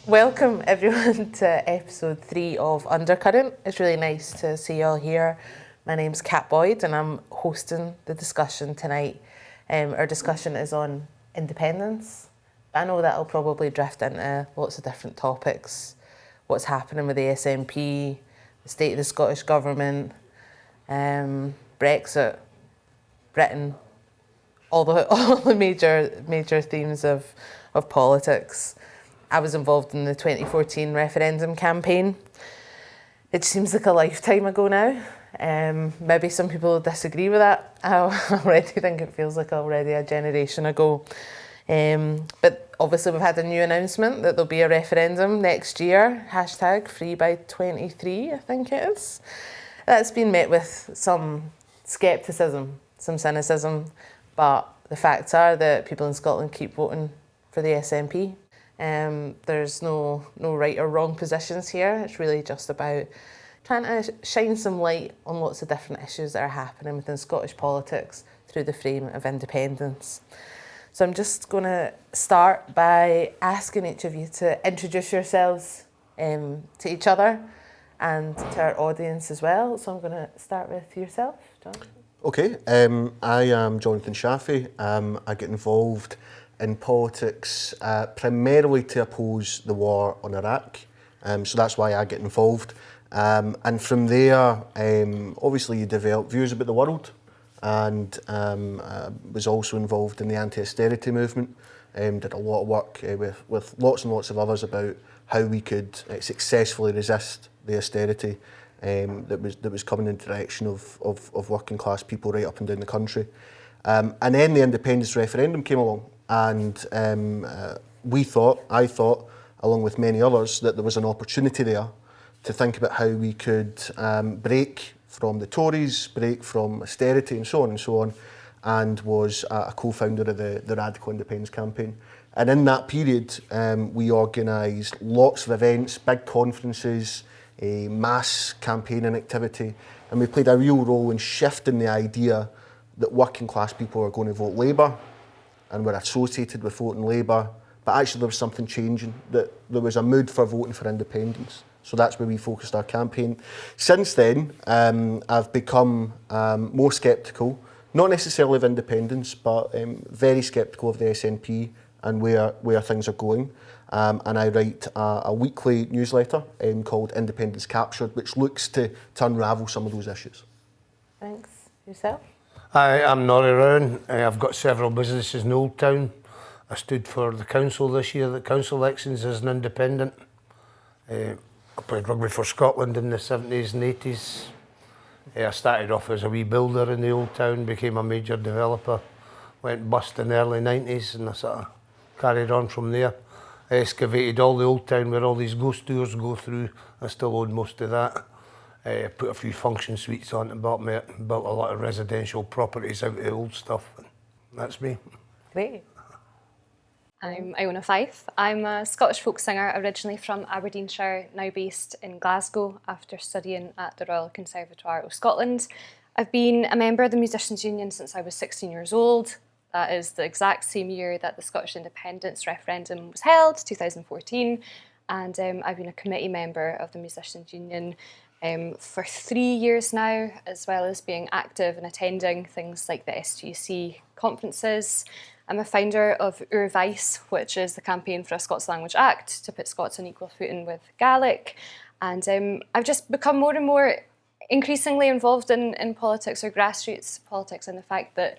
Welcome everyone to episode 3 of Undercurrent. It's really nice to see you all here. My name's Kat Boyd and I'm hosting the discussion tonight. Our discussion is on independence. I know that'll probably drift into lots of different topics. What's happening with the SNP, the state of the Scottish Government, Brexit, Britain, all the major themes of politics. I was involved in the 2014 referendum campaign. It seems like a lifetime ago now. Maybe some people disagree with that. I already think it feels like already a generation ago. But obviously we've had a new announcement that there'll be a referendum next year, #free by 23, I think it is. That's been met with some scepticism, some cynicism, but the facts are that people in Scotland keep voting for the SNP. There's no right or wrong positions here. It's really just about trying to shine some light on lots of different issues that are happening within Scottish politics through the frame of independence. So I'm just going to start by asking each of you to introduce yourselves to each other and to our audience as well. So I'm going to start with yourself, John. Okay, I am Jonathan Shaffey. I get involved in politics primarily to oppose the war on Iraq. So that's why I get involved. And from there, obviously you develop views about the world, and was also involved in the anti-austerity movement. Did a lot of work with lots and lots of others about how we could successfully resist the austerity that was coming in the direction of working class people right up and down the country. And then the independence referendum came along, and I thought, along with many others, that there was an opportunity there to think about how we could break from the Tories, break from austerity and so on, and was a co-founder of the Radical Independence Campaign. And in that period, we organised lots of events, big conferences, mass campaigning activity, and we played a real role in shifting the idea that working class people are going to vote Labour and were associated with voting Labour, but actually there was something changing, that there was a mood for voting for independence. So that's where we focused our campaign. Since then, I've become more sceptical, not necessarily of independence, but very sceptical of the SNP and where things are going. And I write a weekly newsletter called Independence Captured, which looks to unravel some of those issues. Thanks. Yourself? Hi, I'm Norrie Rowan. I've got several businesses in Old Town. I stood for the council this year, the council elections, as an independent. I played rugby for Scotland in the 70s and 80s. I started off as a wee builder in the Old Town, became a major developer, went bust in the early 90s, and I sort of carried on from there. I excavated all the Old Town where all these ghost tours go through. I still own most of that. Put a few function suites on the bottom of it, built a lot of residential properties out of the old stuff. That's me. Great. I'm Iona Fife. I'm a Scottish folk singer, originally from Aberdeenshire, now based in Glasgow after studying at the Royal Conservatoire of Scotland. I've been a member of the Musicians' Union since I was 16 years old. That is the exact same year that the Scottish independence referendum was held, 2014. And I've been a committee member of the Musicians' Union for 3 years now, as well as being active and attending things like the SGC conferences. I'm a founder of Urvice, which is the campaign for a Scots Language Act to put Scots on equal footing with Gaelic. And I've just become more and more increasingly involved in politics, or grassroots politics, and the fact that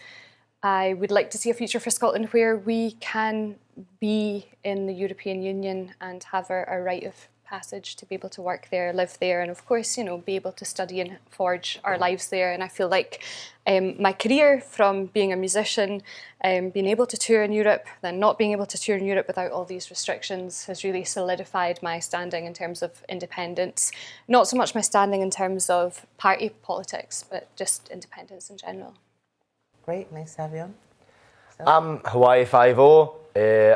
I would like to see a future for Scotland where we can be in the European Union and have our rite of passage to be able to work there, live there, and of course, be able to study and forge our lives there. And I feel like my career, from being a musician, being able to tour in Europe, then not being able to tour in Europe without all these restrictions, has really solidified my standing in terms of independence. Not so much my standing in terms of party politics, but just independence in general. Great, nice to have you on. I'm Hawaii 5-0.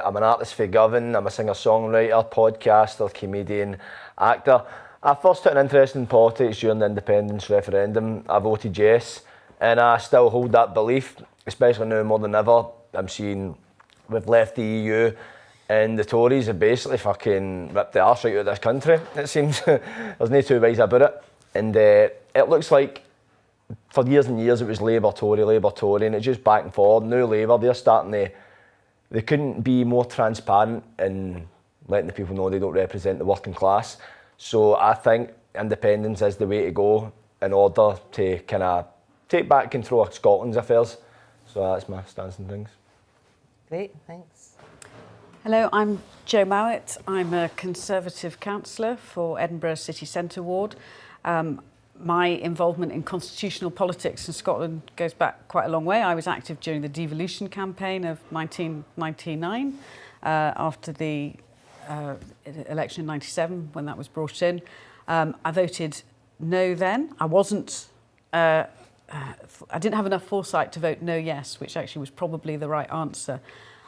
I'm an artist for Govan. I'm a singer-songwriter, podcaster, comedian, actor. I first took an interest in politics during the independence referendum. I voted yes, and I still hold that belief, especially now more than ever. I'm seeing we've left the EU and the Tories have basically fucking ripped the arse right out of this country, it seems. There's no two ways about it. And it looks like for years and years it was Labour, Tory, and it's just back and forward. Now Labour, they're starting to, they couldn't be more transparent in letting the people know they don't represent the working class. So I think independence is the way to go in order to kind of take back control of Scotland's affairs. So that's my stance on things. Great, thanks. Hello, I'm Jo Mowat. I'm a Conservative councillor for Edinburgh City Centre ward. My involvement in constitutional politics in Scotland goes back quite a long way. I was active during the devolution campaign of 1999, after the election in 97, when that was brought in. I voted no then. I wasn't... I didn't have enough foresight to vote no yes, which actually was probably the right answer.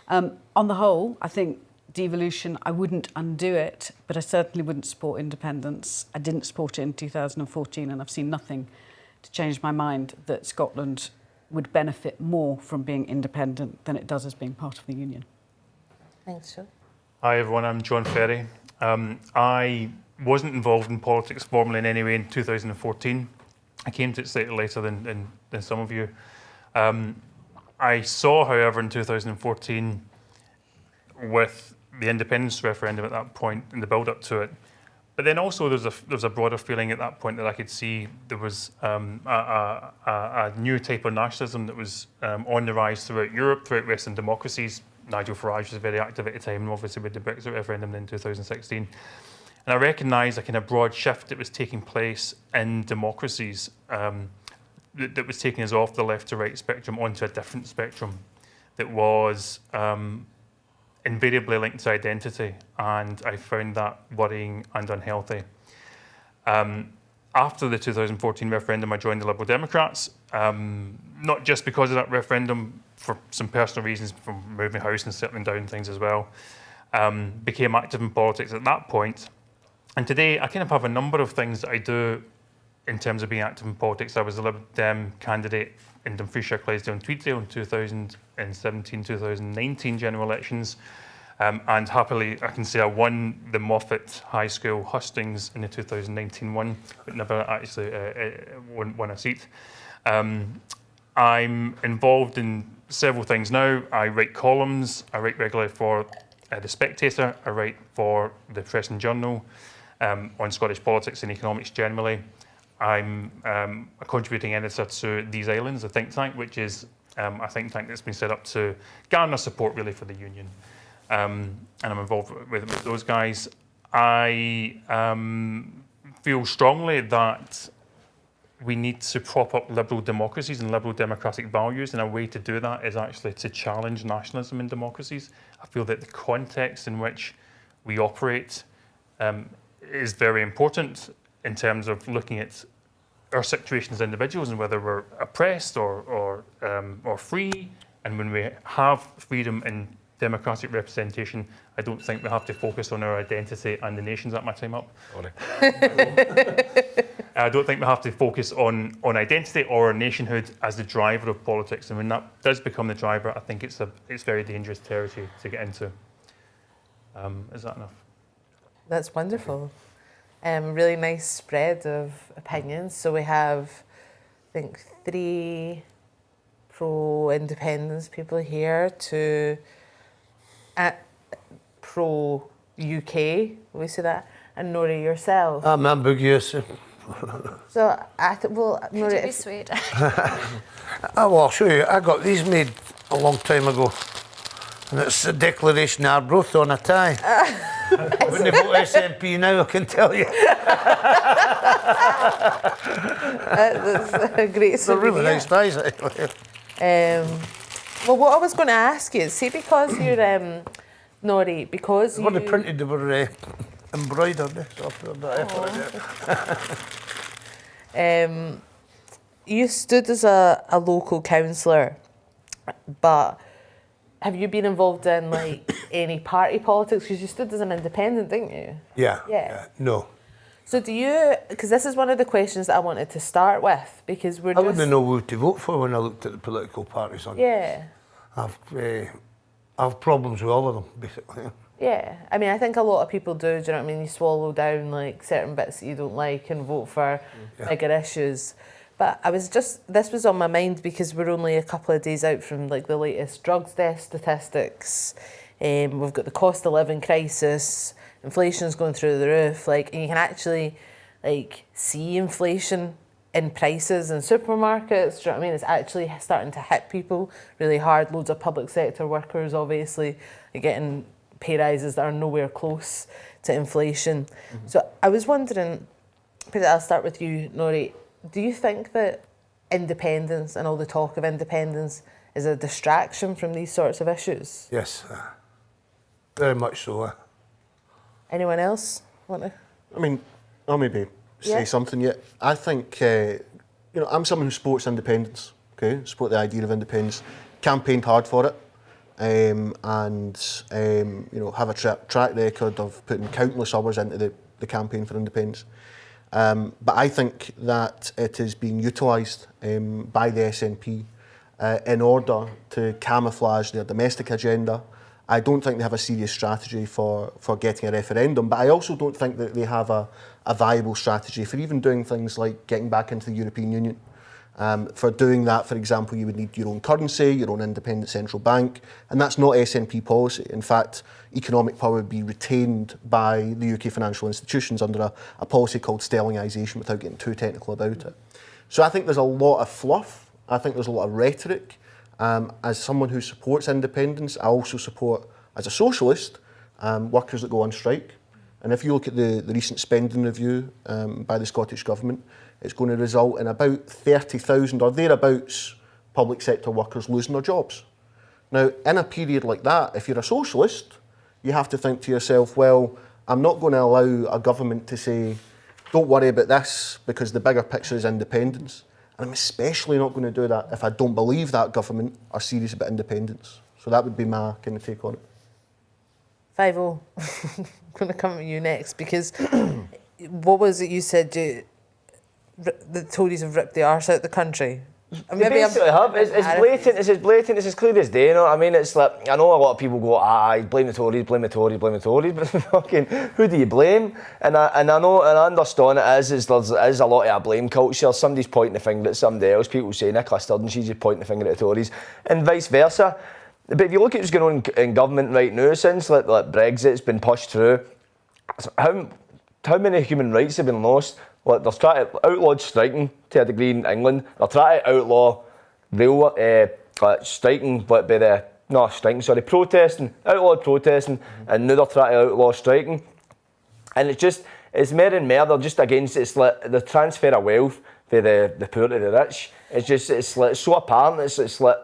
On the whole, I think devolution, I wouldn't undo it, but I certainly wouldn't support independence. I didn't support it in 2014, and I've seen nothing to change my mind that Scotland would benefit more from being independent than it does as being part of the Union. Thanks, Joe. Hi everyone, I'm John Ferry. I wasn't involved in politics formally in any way in 2014. I came to it slightly later than some of you. I saw, however, in 2014, with the independence referendum at that point and the build-up to it, but then also there was a broader feeling at that point that I could see there was a new type of nationalism that was on the rise throughout Europe, throughout Western democracies. Nigel Farage was very active at the time, and obviously with the Brexit referendum in 2016. And I recognised a kind of broad shift that was taking place in democracies that was taking us off the left to right spectrum onto a different spectrum that was invariably linked to identity, and I found that worrying and unhealthy. After the 2014 referendum, I joined the Liberal Democrats, not just because of that referendum, for some personal reasons, from moving house and settling down things as well. Became active in politics at that point. And today, I kind of have a number of things that I do in terms of being active in politics. I was a Liberal Dem candidate in Dumfriesshire, Clydesdale and Tweeddale in 2017, 2019 general elections. And happily, I can say I won the Moffat High School hustings in the 2019 one, but never actually won a seat. I'm involved in several things now. I write columns. I write regularly for The Spectator. I write for the Press and Journal on Scottish politics and economics generally. I'm a contributing editor to These Islands, a think tank, which is a think tank that's been set up to garner support really for the union. And I'm involved with those guys. I feel strongly that we need to prop up liberal democracies and liberal democratic values, and a way to do that is actually to challenge nationalism in democracies. I feel that the context in which we operate is very important in terms of looking at our situation as individuals and whether we're oppressed or free. And when we have freedom and democratic representation, I don't think we have to focus on our identity and the nation's at my time up. Sorry. I don't think we have to focus on identity or nationhood as the driver of politics. And when that does become the driver, I think it's very dangerous territory to get into. Is that enough? That's wonderful. Really nice spread of opinions. So we have, I think, 3 pro-independence people here, 2 pro-UK, will we say that? And Nori, yourself. I'm ambiguous. So, Nori... Be sweet. Well, I'll show you. I got these made a long time ago. And it's a Declaration of Arbroath on a tie. Wouldn't have vote SNP now, I can tell you. That's a great They're really souvenir. nice ties, actually. Well, what I was going to ask you is, see, because you're, Nori, because When they printed, they were embroidered. So I put that effort in. You stood as a local councillor, but have you been involved in like any party politics? Because you stood as an independent, didn't you? Yeah. No. So do you, because this is one of the questions that I wanted to start with, because I wouldn't know who to vote for when I looked at the political parties on. Yeah. I have problems with all of them, basically. Yeah, I mean, I think a lot of people do you know what I mean? You swallow down like certain bits that you don't like and vote for bigger issues. But this was on my mind because we're only a couple of days out from like the latest drugs death statistics. We've got the cost of living crisis, inflation's going through the roof, like, and you can actually like see inflation in prices in supermarkets. Do you know what I mean? It's actually starting to hit people really hard. Loads of public sector workers obviously are getting pay rises that are nowhere close to inflation. So I was wondering, I'll start with you, Nori. Do you think that independence and all the talk of independence is a distraction from these sorts of issues? Yes, very much so. Anyone else want to? I mean, I'll maybe say something. Yeah, I think I'm someone who supports independence. Okay, support the idea of independence. Campaigned hard for it, and have a track record of putting countless hours into the campaign for independence. But I think that it is being utilised by the SNP in order to camouflage their domestic agenda. I don't think they have a serious strategy for getting a referendum, but I also don't think that they have a viable strategy for even doing things like getting back into the European Union. For doing that, for example, you would need your own currency, your own independent central bank, and that's not SNP policy. In fact, economic power would be retained by the UK financial institutions under a policy called sterlingisation, without getting too technical about it. So I think there's a lot of fluff. I think there's a lot of rhetoric. As someone who supports independence, I also support, as a socialist, workers that go on strike. And if you look at the recent spending review by the Scottish Government, it's going to result in about 30,000 or thereabouts public sector workers losing their jobs. Now, in a period like that, if you're a socialist, you have to think to yourself, well, I'm not going to allow a government to say, don't worry about this because the bigger picture is independence. And I'm especially not going to do that if I don't believe that government are serious about independence. So that would be my kind of take on it. 5-0, I'm going to come to you next because what was it you said? The Tories have ripped the arse out of the country. They basically have. It's blatant. It's as blatant. It's as clear as day. You know what I mean? It's like, I know a lot of people go, blame the Tories, blame the Tories, blame the Tories, but fucking, who do you blame? And I know and I understand it is a lot of a blame culture. Somebody's pointing the finger at somebody else. People say Nicola Sturgeon, she's just pointing the finger at the Tories, and vice versa. But if you look at what's going on in government right now, since like Brexit's been pushed through, how many human rights have been lost? Like, they're trying to outlaw striking to a degree in England. They're trying to outlaw protesting, outlawed protesting, and now they're trying to outlaw striking. And it's more and more, they're just against, it's like the transfer of wealth for the poor to the rich. It's like so apparent. It's like,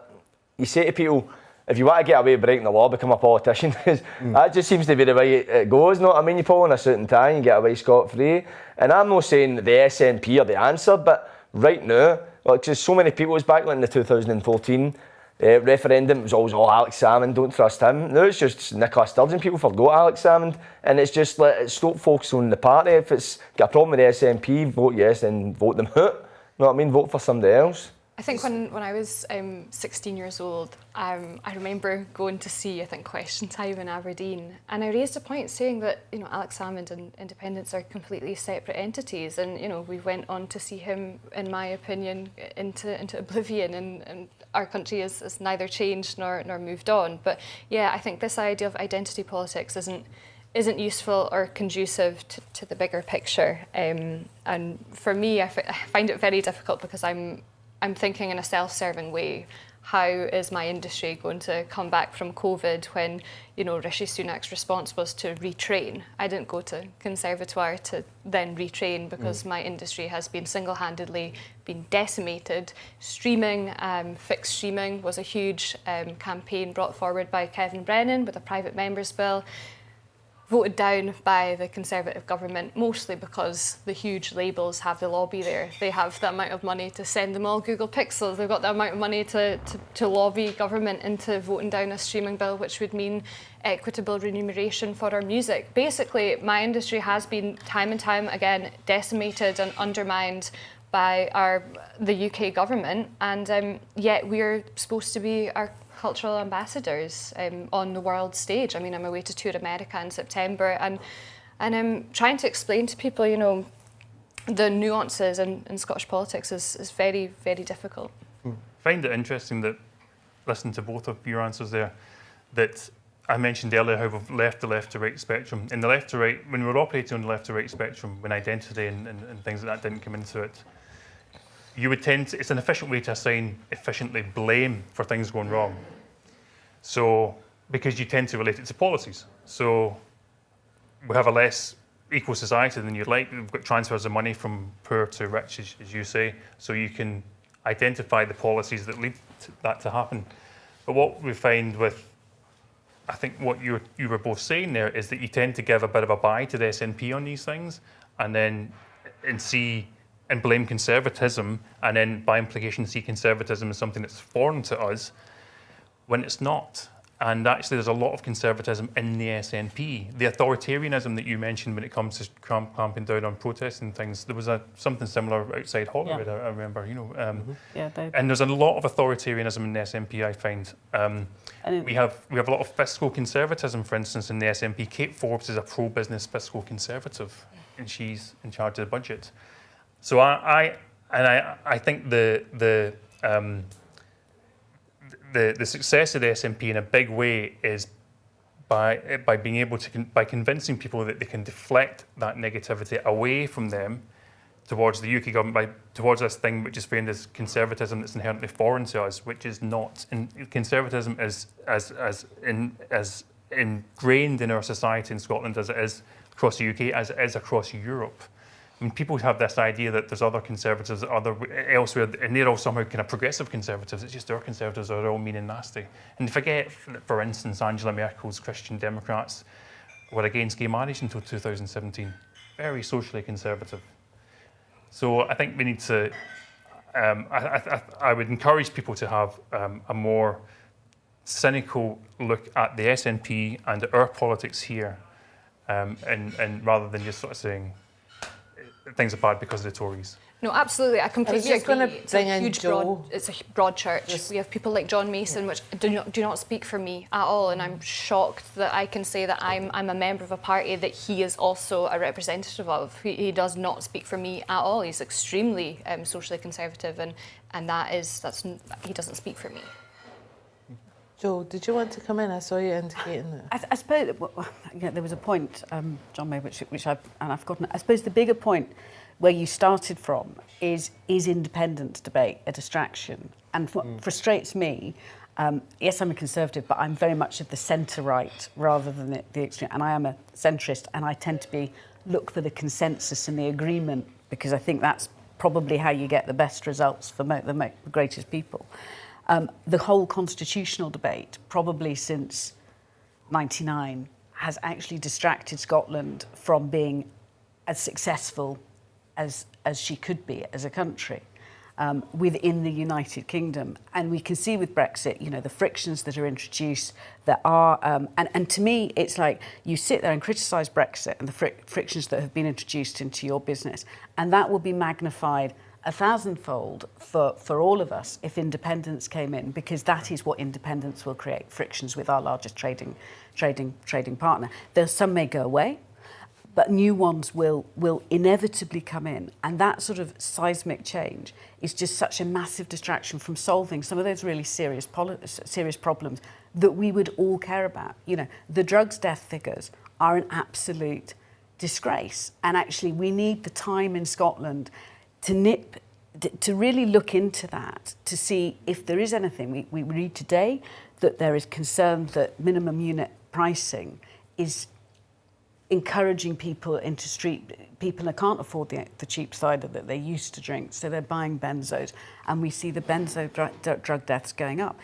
you say to people, if you want to get away with breaking the law, become a politician. That just seems to be the way it goes. No, I mean, you pull on a suit and tie and you get away scot-free. And I'm not saying the SNP are the answer, but right now, like, just so many people, it was back in the 2014 referendum, it was always, Alex Salmond, don't trust him. Now it's just Nicola Sturgeon. People forgot Alex Salmond, and it's just like, it's stop focusing on the party. If it's got a problem with the SNP, vote yes, then vote them out. You know what I mean? Vote for somebody else. I think when I was 16 years old, I remember going to see, Question Time in Aberdeen, and I raised a point saying that, Alex Salmond and independence are completely separate entities, and, we went on to see him, in my opinion, into oblivion, and our country has neither changed nor moved on. But yeah, I think this idea of identity politics isn't useful or conducive to the bigger picture. And for me, I find it very difficult because I'm thinking in a self-serving way. How is my industry going to come back from COVID when, Rishi Sunak's response was to retrain? I didn't go to conservatoire to then retrain because my industry has been single-handedly been decimated. Streaming, fixed streaming was a huge campaign brought forward by Kevin Brennan with a private members bill. Voted down by the Conservative government, mostly because the huge labels have the lobby there. They have the amount of money to send them all Google Pixels. They've got the amount of money to lobby government into voting down a streaming bill, which would mean equitable remuneration for our music. Basically, my industry has been time and time again decimated and undermined by the UK government, and yet we're supposed to be cultural ambassadors on the world stage. I mean, I'm away to tour America in September, and I'm trying to explain to people, you know, the nuances in Scottish politics is very, very difficult. I find it interesting that, listening to both of your answers there, that I mentioned earlier how we've left the left to right spectrum. In the left to right, when we were operating on the left to right spectrum, when identity and things like that didn't come into it, you would tend to, it's an efficient way to assign efficiently blame for things going wrong. So, because you tend to relate it to policies. So, we have a less equal society than you'd like. We've got transfers of money from poor to rich, as you say, so you can identify the policies that lead to that to happen. But what we find with, I think what you were both saying there, is that you tend to give a bit of a buy to the SNP on these things, and then and blame conservatism, and then by implication see conservatism as something that's foreign to us, when it's not. And actually there's a lot of conservatism in the SNP. The authoritarianism that you mentioned when it comes to clamping down on protests and things, there was something similar outside Holyrood, I remember, you know. And there's a lot of authoritarianism in the SNP, I find. We have a lot of fiscal conservatism, for instance, in the SNP. Kate Forbes is a pro-business fiscal conservative, and she's in charge of the budget. So I think the success of the SNP in a big way is by being able to by convincing people that they can deflect that negativity away from them towards the UK government, towards this thing which is framed as conservatism that's inherently foreign to us, which is not. And conservatism is as ingrained in our society in Scotland as it is across the UK, as it is across Europe. I mean, people have this idea that there's other conservatives elsewhere, and they're all somehow kind of progressive conservatives. It's just our conservatives are all mean and nasty. And they forget, for instance, Angela Merkel's Christian Democrats were against gay marriage until 2017. Very socially conservative. So I think we need to, I would encourage people to have a more cynical look at the SNP and our politics here, and rather than just sort of saying, things are bad because of the Tories. No, absolutely. I completely agree. It's a huge it's a broad church. We have people like John Mason, which do not speak for me at all, and I'm shocked that I can say that I'm a member of a party that he is also a representative of. He does not speak for me at all. He's extremely socially conservative, and he doesn't speak for me. Joe, did you want to come in? I saw you indicating that. I suppose there was a point, John made, which I've forgotten. I suppose the bigger point where you started from is independence debate a distraction? And what frustrates me, yes, I'm a Conservative, but I'm very much of the centre-right rather than the extreme. And I am a centrist, and I tend to look for the consensus and the agreement, because I think that's probably how you get the best results for the greatest people. The whole constitutional debate, probably since '99, has actually distracted Scotland from being as successful as she could be as a country within the United Kingdom. And we can see with Brexit, you know, the frictions that are introduced that are, and to me, it's like you sit there and criticise Brexit and the frictions that have been introduced into your business, and that will be magnified 1,000-fold for all of us if independence came in, because that is what independence will create, frictions with our largest trading partner. Some may go away, but new ones will inevitably come in, and that sort of seismic change is just such a massive distraction from solving some of those really serious problems that we would all care about. You know, the drugs death figures are an absolute disgrace, and actually we need the time in Scotland to really look into that, to see if there is anything. We read today that there is concern that minimum unit pricing is encouraging people into people that can't afford the cheap cider that they used to drink, so they're buying benzos, and we see the benzo drug deaths going up.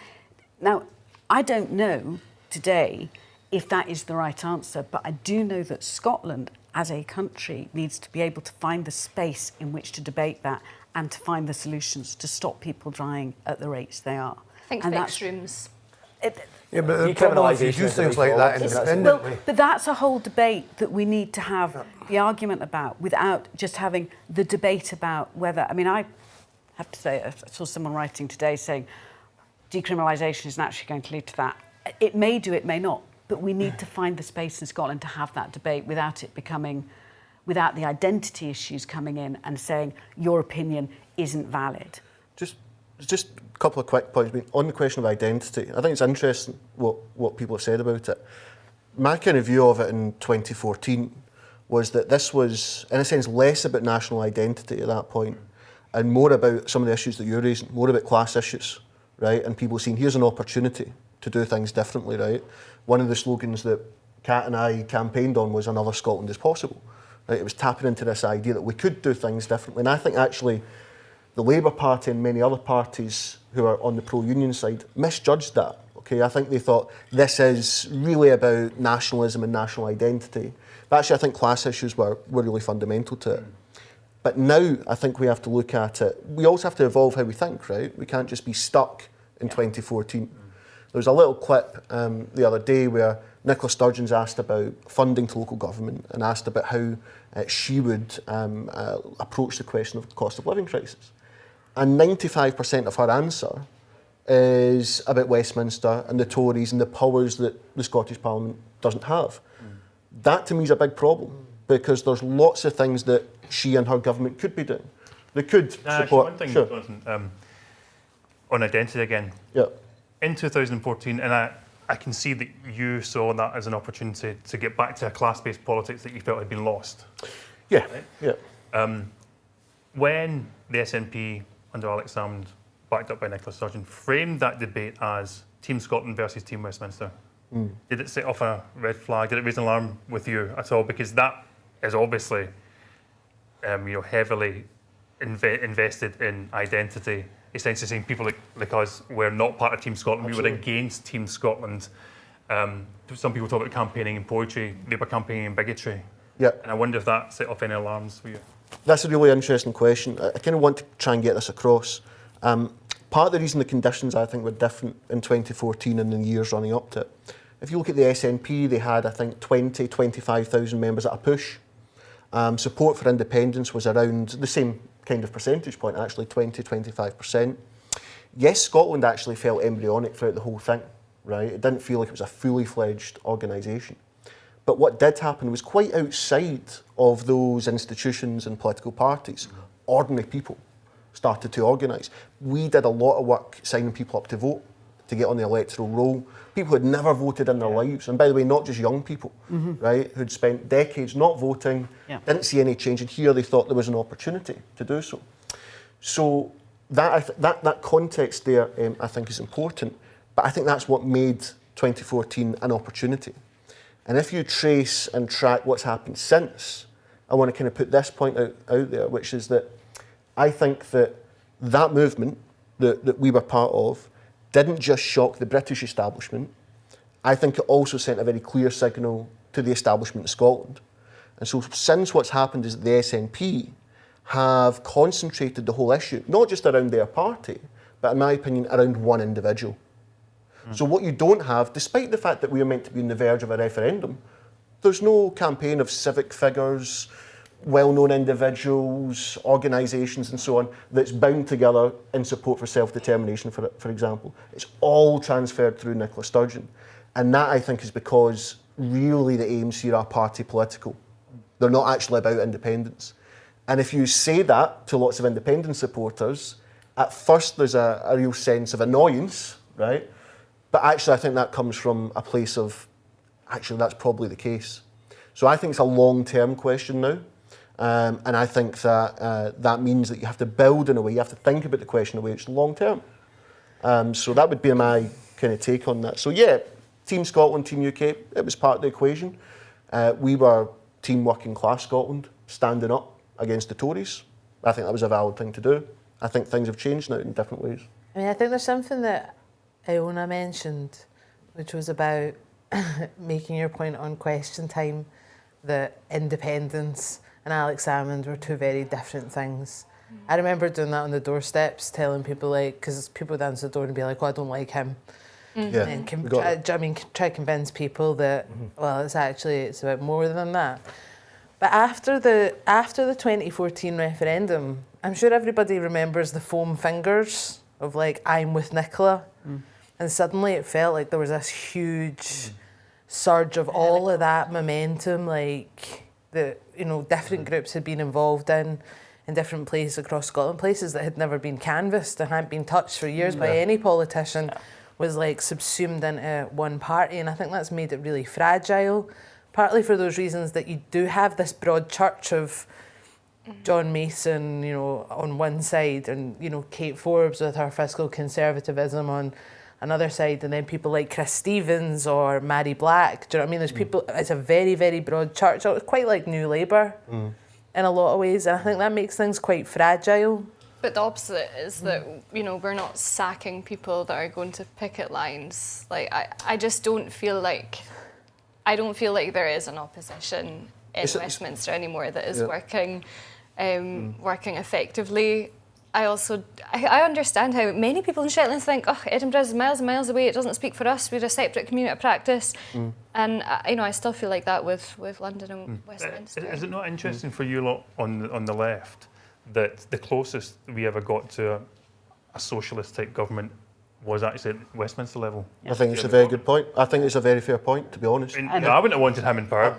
Now, I don't know today if that is the right answer, but I do know that Scotland as a country needs to be able to find the space in which to debate that and to find the solutions to stop people dying at the rates they are. I think fixed rooms. Yeah, but the problem is you do things like that independently. But that's a whole debate that we need to have the argument about, without just having the debate about whether... I mean, I have to say, I saw someone writing today saying, decriminalisation isn't actually going to lead to that. It may do, it may not, but we need to find the space in Scotland to have that debate without the identity issues coming in and saying your opinion isn't valid. Just a couple of quick points. I mean, on the question of identity, I think it's interesting what people have said about it. My kind of view of it in 2014 was that this was, in a sense, less about national identity at that point and more about some of the issues that you're raising, more about class issues, right? And people seeing, here's an opportunity to do things differently, right? One of the slogans that Kat and I campaigned on was another Scotland is possible, right? It was tapping into this idea that we could do things differently. And I think actually the Labour Party and many other parties who are on the pro-union side misjudged that, okay? I think they thought this is really about nationalism and national identity. But actually I think class issues were really fundamental to it. But now I think we have to look at it. We also have to evolve how we think, right? We can't just be stuck in 2014. There was a little clip the other day where Nicola Sturgeon's asked about funding to local government and asked about how she would approach the question of the cost of living crisis. And 95% of her answer is about Westminster and the Tories and the powers that the Scottish Parliament doesn't have. That to me is a big problem because there's lots of things that she and her government could be doing. They could support... Actually, one thing, sure. Jonathan, on identity again. Yeah. In 2014, and I can see that you saw that as an opportunity to get back to a class-based politics that you felt had been lost. Yeah, right? yeah. When the SNP under Alex Salmond, backed up by Nicola Sturgeon, framed that debate as Team Scotland versus Team Westminster, did it set off a red flag? Did it raise an alarm with you at all? Because that is obviously heavily invested in identity, essentially saying people like us were not part of Team Scotland. Absolutely. We were against Team Scotland. Some people talk about campaigning in poetry, Labour campaigning in bigotry. Yeah. And I wonder if that set off any alarms for you. That's a really interesting question. I kind of want to try and get this across. Part of the reason the conditions, I think, were different in 2014 and in the years running up to it. If you look at the SNP, they had, I think, 25,000 members at a push. Support for independence was around the same kind of percentage point, actually, 25%. Yes, Scotland actually felt embryonic throughout the whole thing, right? It didn't feel like it was a fully fledged organisation. But what did happen was quite outside of those institutions and political parties, ordinary people started to organise. We did a lot of work signing people up to vote, to get on the electoral roll. People who had never voted in their lives, and by the way, not just young people, right, who'd spent decades not voting, didn't see any change, and here they thought there was an opportunity to do so. So that context there, I think, is important, but I think that's what made 2014 an opportunity. And if you trace and track what's happened since, I want to kind of put this point out there, which is that I think that movement that we were part of didn't just shock the British establishment. I think it also sent a very clear signal to the establishment of Scotland. And so since what's happened is that the SNP have concentrated the whole issue, not just around their party, but in my opinion, around one individual. So what you don't have, despite the fact that we are meant to be on the verge of a referendum, there's no campaign of civic figures, well-known individuals, organisations and so on, that's bound together in support for self-determination, for example. It's all transferred through Nicola Sturgeon. And that, I think, is because really the aims here are party political. They're not actually about independence. And if you say that to lots of independence supporters, at first there's a real sense of annoyance, right? But actually I think that comes from a place of, actually that's probably the case. So I think it's a long-term question now. And I think that that means that you have to build in a way, you have to think about the question in a way it's long-term. So that would be my kind of take on that. So yeah, Team Scotland, Team UK, it was part of the equation. We were Team Working Class Scotland, standing up against the Tories. I think that was a valid thing to do. I think things have changed now in different ways. I mean, I think there's something that Iona mentioned, which was about making your point on question time, that independence and Alex Salmond were two very different things. I remember doing that on the doorsteps, telling people, like, because people would answer the door and be like, oh, I don't like him. Yeah, And try to convince people that, well, it's about more than that. But after the 2014 referendum, I'm sure everybody remembers the foam fingers of like, I'm with Nicola. And suddenly it felt like there was this huge surge of all of that momentum, like that, you know, different groups had been involved in different places across Scotland, places that had never been canvassed and hadn't been touched for years by any politician, was like subsumed into one party. And I think that's made it really fragile, partly for those reasons that you do have this broad church of John Mason, you know, on one side, and, you know, Kate Forbes with her fiscal conservatism on another side, and then people like Chris Stevens or Mary Black. Do you know what I mean? There's people, it's a very, very broad church. It's quite like New Labour in a lot of ways, and I think that makes things quite fragile. But the opposite is that, you know, we're not sacking people that are going to picket lines. Like, I just don't feel like, I don't feel like there is an opposition in Westminster anymore that is working effectively. I understand how many people in Shetland think, oh, Edinburgh is miles and miles away, it doesn't speak for us, we're a separate community of practice. And, you know, I still feel like that with London and Westminster. Is it not interesting for you lot on the left that the closest we ever got to a socialist type government was actually at Westminster level? I think it's a very good point. I think it's a very fair point, to be honest. I wouldn't have wanted him in power,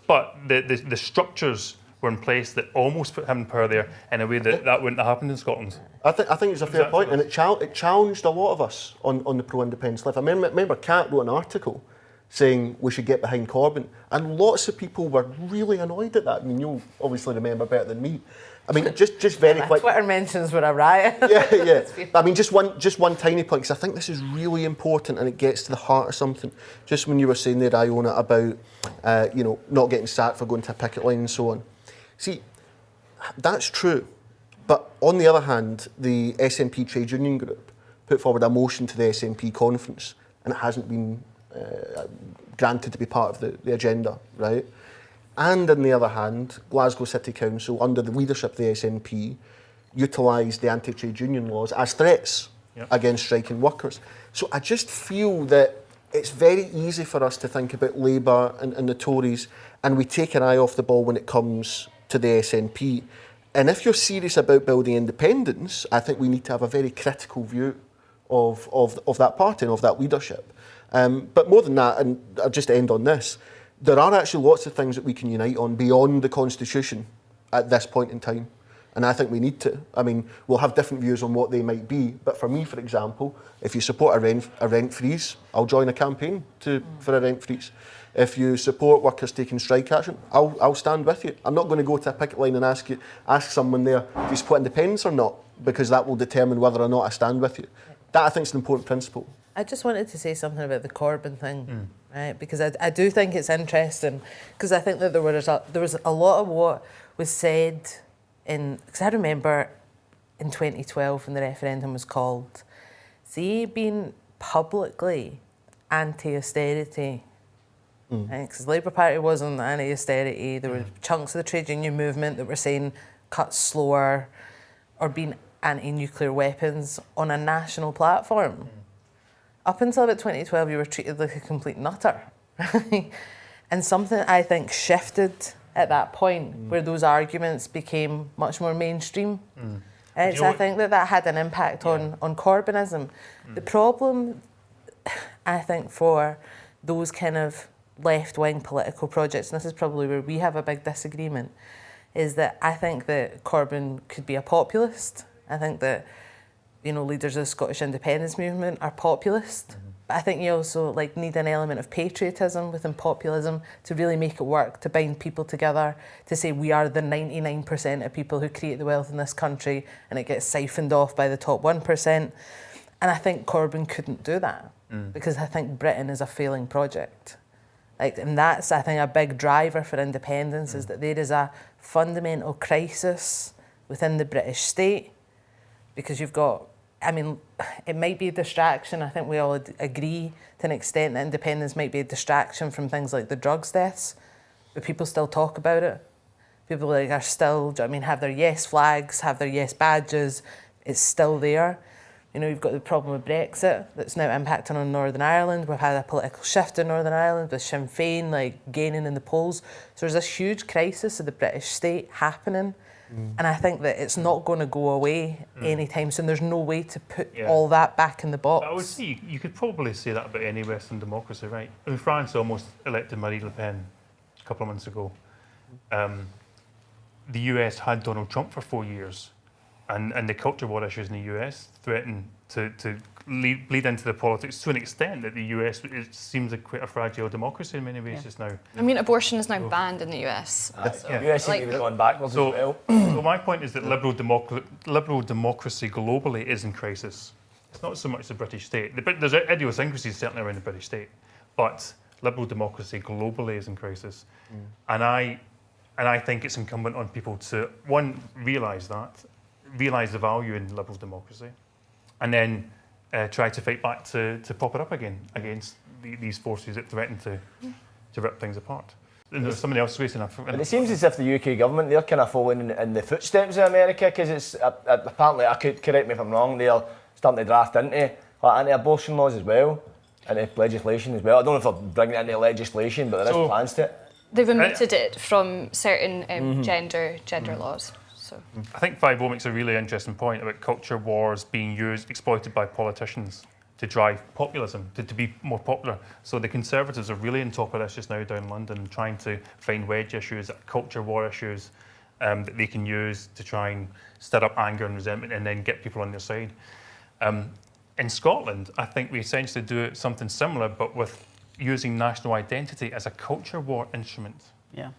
but the structures were in place that almost put him in power there in a way that wouldn't have happened in Scotland. I think it's a fair point, and it challenged a lot of us on the pro-independence left. I remember Kat wrote an article saying we should get behind Corbyn, and lots of people were really annoyed at that. I mean, you'll obviously remember better than me. I mean, just very quick. Twitter mentions were a riot. Yeah. I mean, just one tiny point, because I think this is really important and it gets to the heart of something. Just when you were saying there, Iona, about you know, not getting sacked for going to a picket line and so on. See, that's true. But on the other hand, the SNP trade union group put forward a motion to the SNP conference, and it hasn't been granted to be part of the agenda, right? And on the other hand, Glasgow City Council, under the leadership of the SNP, utilised the anti-trade union laws as threats against striking workers. So I just feel that it's very easy for us to think about Labour and the Tories, and we take an eye off the ball when it comes to the SNP. And if you're serious about building independence, I think we need to have a very critical view of that party and of that leadership. But more than that, and I'll just end on this, there are actually lots of things that we can unite on beyond the Constitution at this point in time. And I think we need to. I mean, we'll have different views on what they might be. But for me, for example, if you support a rent freeze, I'll join a campaign for a rent freeze. If you support workers taking strike action, I'll stand with you. I'm not going to go to a picket line and ask someone there, do you support independence or not? Because that will determine whether or not I stand with you. That, I think, is an important principle. I just wanted to say something about the Corbyn thing, right? Because I do think it's interesting, because I think that there was a lot of what was said because I remember in 2012 when the referendum was called, see, being publicly anti-austerity, right? Because the Labour Party wasn't anti-austerity. There were chunks of the trade union movement that were saying cut slower or being anti-nuclear weapons on a national platform. Up until about 2012, you were treated like a complete nutter. And something, I think, shifted at that point where those arguments became much more mainstream. So I think that had an impact on Corbynism. The problem, I think, for those kind of left-wing political projects, and this is probably where we have a big disagreement, is that I think that Corbyn could be a populist. I think that, you know, leaders of the Scottish independence movement are populist. But I think you also need an element of patriotism within populism to really make it work, to bind people together, to say we are the 99% of people who create the wealth in this country and it gets siphoned off by the top 1%. And I think Corbyn couldn't do that because I think Britain is a failing project. And that's, I think, a big driver for independence is that there is a fundamental crisis within the British state. Because you've got, I mean, it might be a distraction. I think we all agree to an extent that independence might be a distraction from things like the drugs deaths, but people still talk about it. People are still, do you know what I mean, have their yes flags, have their yes badges. It's still there. You know, you've got the problem with Brexit that's now impacting on Northern Ireland. We've had a political shift in Northern Ireland with Sinn Féin gaining in the polls. So there's this huge crisis of the British state happening. And I think that it's not going to go away anytime soon. There's no way to put all that back in the box. I would say you could probably say that about any Western democracy, right? I mean, France almost elected Marine Le Pen a couple of months ago. The US had Donald Trump for 4 years, and the culture war issues in the US threaten to bleed into the politics to an extent that the US seems like quite a fragile democracy in many ways just now. I mean, abortion is now banned in the US. US seem to be going backwards as well. So my point is that liberal democracy globally is in crisis. It's not so much the British state. There's idiosyncrasies certainly around the British state, but liberal democracy globally is in crisis. And I think it's incumbent on people to, one, realise the value in liberal democracy, and then try to fight back to prop it up again against these forces that threaten to rip things apart. And there's somebody else racing up. And it seems as if the UK government, they're kind of following in the footsteps of America, because it's apparently, I could correct me if I'm wrong, they're starting to draft into anti-abortion laws as well, into legislation as well. I don't know if they're bringing it into legislation, but there is plans to it. They've omitted it from certain gender laws. So I think 5 makes a really interesting point about culture wars being exploited by politicians to drive populism, to be more popular. So the Conservatives are really on top of this just now down in London, trying to find wedge issues, culture war issues that they can use to try and stir up anger and resentment and then get people on their side. In Scotland, I think we essentially do something similar, but with using national identity as a culture war instrument. Yeah.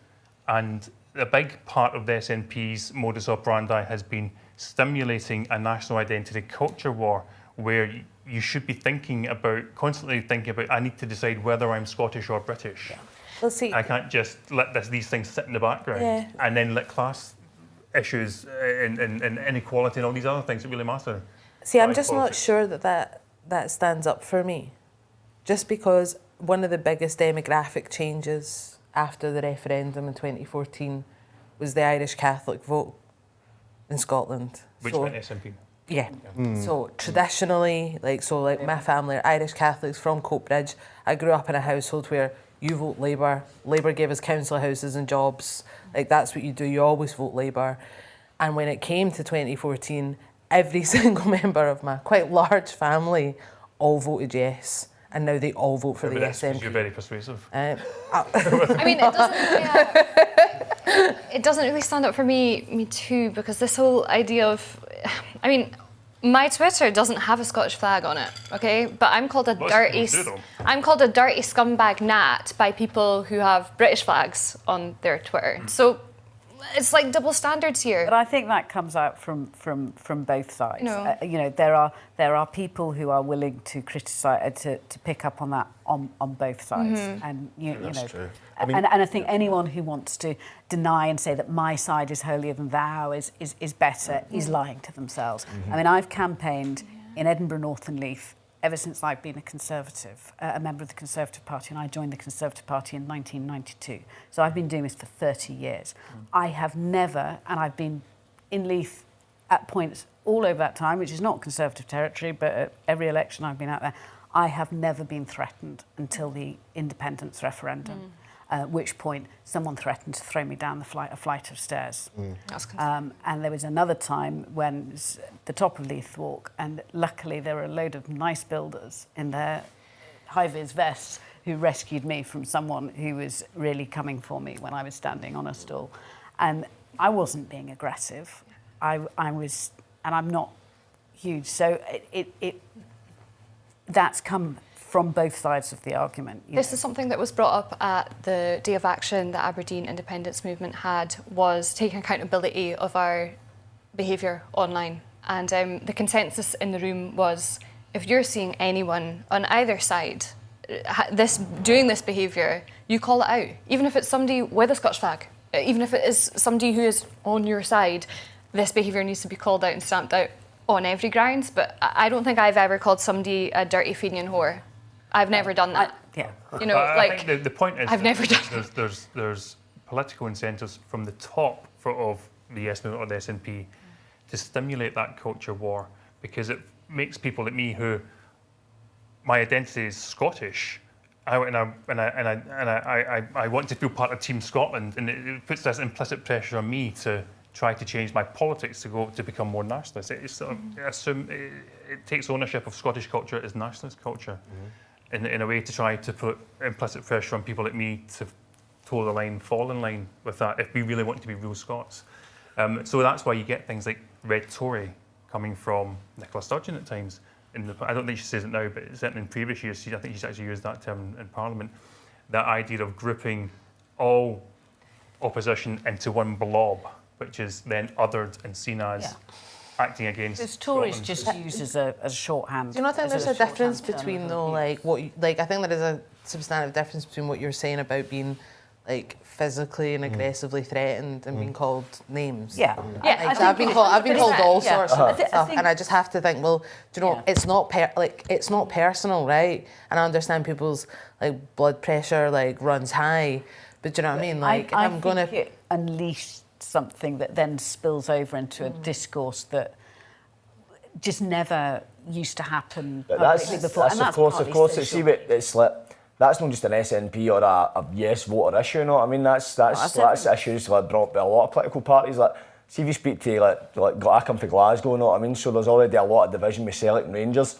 And a big part of the SNP's modus operandi has been stimulating a national identity culture war where you should be constantly thinking about, I need to decide whether I'm Scottish or British. Yeah. Well, see, I can't just let these things sit in the background and then let class issues and inequality and all these other things that really matter. See, I'm just not sure that stands up for me. Just because one of the biggest demographic changes after the referendum in 2014 was the Irish Catholic vote in Scotland. Which went SNP. Yeah. So traditionally, my family are Irish Catholics from Coatbridge. I grew up in a household where you vote Labour. Labour gave us council houses and jobs. That's what you do. You always vote Labour. And when it came to 2014, every single member of my quite large family all voted yes. And now they all vote for the SNP. You're very persuasive. I mean, it doesn't really stand up for me too, because this whole idea of, I mean, my Twitter doesn't have a Scottish flag on it, okay? But I'm called a dirty scumbag Nat by people who have British flags on their Twitter. So it's like double standards here. But I think that comes out from both sides. No. There are people who are willing to criticise, to pick up on that on both sides, and That's true. And I think anyone who wants to deny and say that my side is holier than thou is better is lying to themselves. I mean, I've campaigned in Edinburgh North and Leith ever since I've been a Conservative, a member of the Conservative Party, and I joined the Conservative Party in 1992. So I've been doing this for 30 years. I have never, and I've been in Leith at points all over that time, which is not Conservative territory, but at every election I've been out there, I have never been threatened until the independence referendum. At which point someone threatened to throw me down a flight of stairs. And there was another time when it was the top of Leith Walk, and luckily there were a load of nice builders in their high-vis vests who rescued me from someone who was really coming for me when I was standing on a stool. And I wasn't being aggressive. I was, and I'm not huge. So that's come from both sides of the argument. This is something that was brought up at the Day of Action that Aberdeen Independence Movement had, was taking accountability of our behaviour online. And the consensus in the room was, if you're seeing anyone on either side doing this behaviour, you call it out. Even if it's somebody with a Scottish flag, even if it is somebody who is on your side, this behaviour needs to be called out and stamped out on every grounds. But I don't think I've ever called somebody a dirty Fenian whore. I've never done that. I think the point is I've never done there's political incentives from the top of the Yes Movement or the SNP to stimulate that culture war, because it makes people like me, who my identity is Scottish, I want to feel part of Team Scotland, and it puts this implicit pressure on me to try to change my politics to become more nationalist. It's sort of, it takes ownership of Scottish culture as nationalist culture, in a way to try to put implicit pressure on people like me to toe the line, fall in line with that if we really want to be real Scots. So that's why you get things like Red Tory coming from Nicola Sturgeon at times. I don't think she says it now, but certainly in previous years, I think she's actually used that term in Parliament. That idea of grouping all opposition into one blob, which is then othered and seen as acting against. Because Tories Scotland. just use as a shorthand. Do you not think there's a difference between though, like I think there is a substantive difference between what you're saying about being like physically and aggressively threatened and being called names. Yeah. Yeah, Like, I I've been called all Yeah. sorts of I stuff, think- and I just have to think, well, do you know, it's not it's not personal, right? And I understand people's like blood pressure like runs high, but do you know what I mean? Like, I I'm gonna. think it unleashed something that then spills over into a discourse that just never used to happen publicly before. That's of course. It's like, that's not just an SNP or a yes voter issue. You know what I mean? That's issues like brought by a lot of political parties. Like, see if you speak to like I come from Glasgow. You know what I mean? So there's already a lot of division with Celtic and Rangers,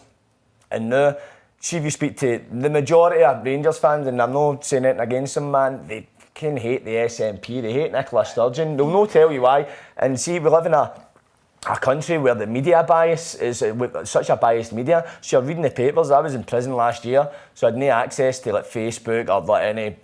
and now see if you speak to the majority of Rangers fans, and I'm not saying anything against them, man. They can hate the SNP. They hate Nicola Sturgeon. They'll not tell you why. And see, we live in a country where the media bias is with such a biased media. So you're reading the papers. I was in prison last year, so I had no access to like Facebook or like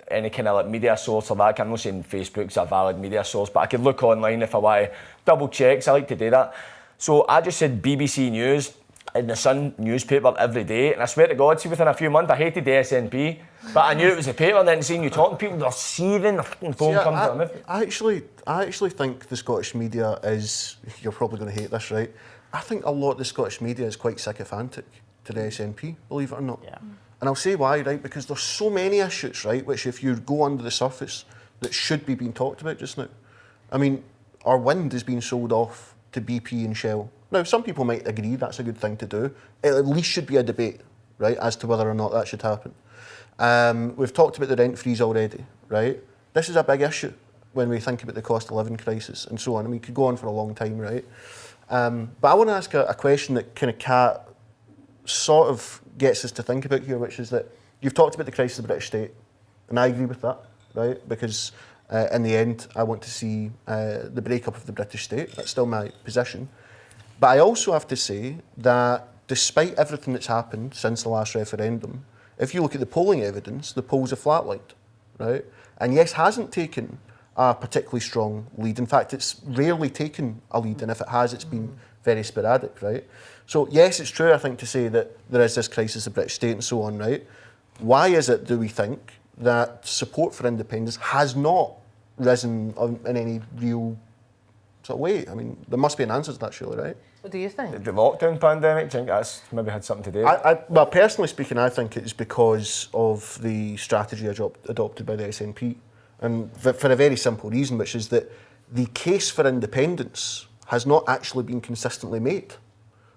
any kind of like media source or that. I'm not saying Facebook's a valid media source, but I could look online if I want to double check. So I like to do that. So I just said BBC News in the Sun newspaper every day, and I swear to God, see, within a few months I hated the SNP, but I knew it was the paper, and then seeing you talking to people, they're seething, their phone comes to them. I actually think the Scottish media is, you're probably going to hate this, right? I think a lot of the Scottish media is quite sycophantic to the SNP, believe it or not. Yeah. And I'll say why, right? Because there's so many issues, right, which if you go under the surface, that should be being talked about just now. I mean, our wind is being sold off to BP and Shell. Now, some people might agree that's a good thing to do. It at least should be a debate, right, as to whether or not that should happen. We've talked about the rent freeze already, right? This is a big issue when we think about the cost of living crisis and so on. And we could go on for a long time, right? But I want to ask a question that kind of sort of gets us to think about here, which is that you've talked about the crisis of the British state, and I agree with that, right? Because in the end, I want to see the breakup of the British state. That's still my position. But I also have to say that despite everything that's happened since the last referendum, if you look at the polling evidence, the polls have flatlined, right? And yes, hasn't taken a particularly strong lead. In fact, it's rarely taken a lead, and if it has, it's been very sporadic, right? So yes, it's true, I think, to say that there is this crisis of the British state and so on, right? Why is it, do we think, that support for independence has not risen in any real sort of way? I mean, there must be an answer to that, surely, right? What do you think? The lockdown pandemic, do you think that's maybe had something to do? Well, personally speaking, I think it's because of the strategy adopted by the SNP. And for a very simple reason, which is that the case for independence has not actually been consistently made.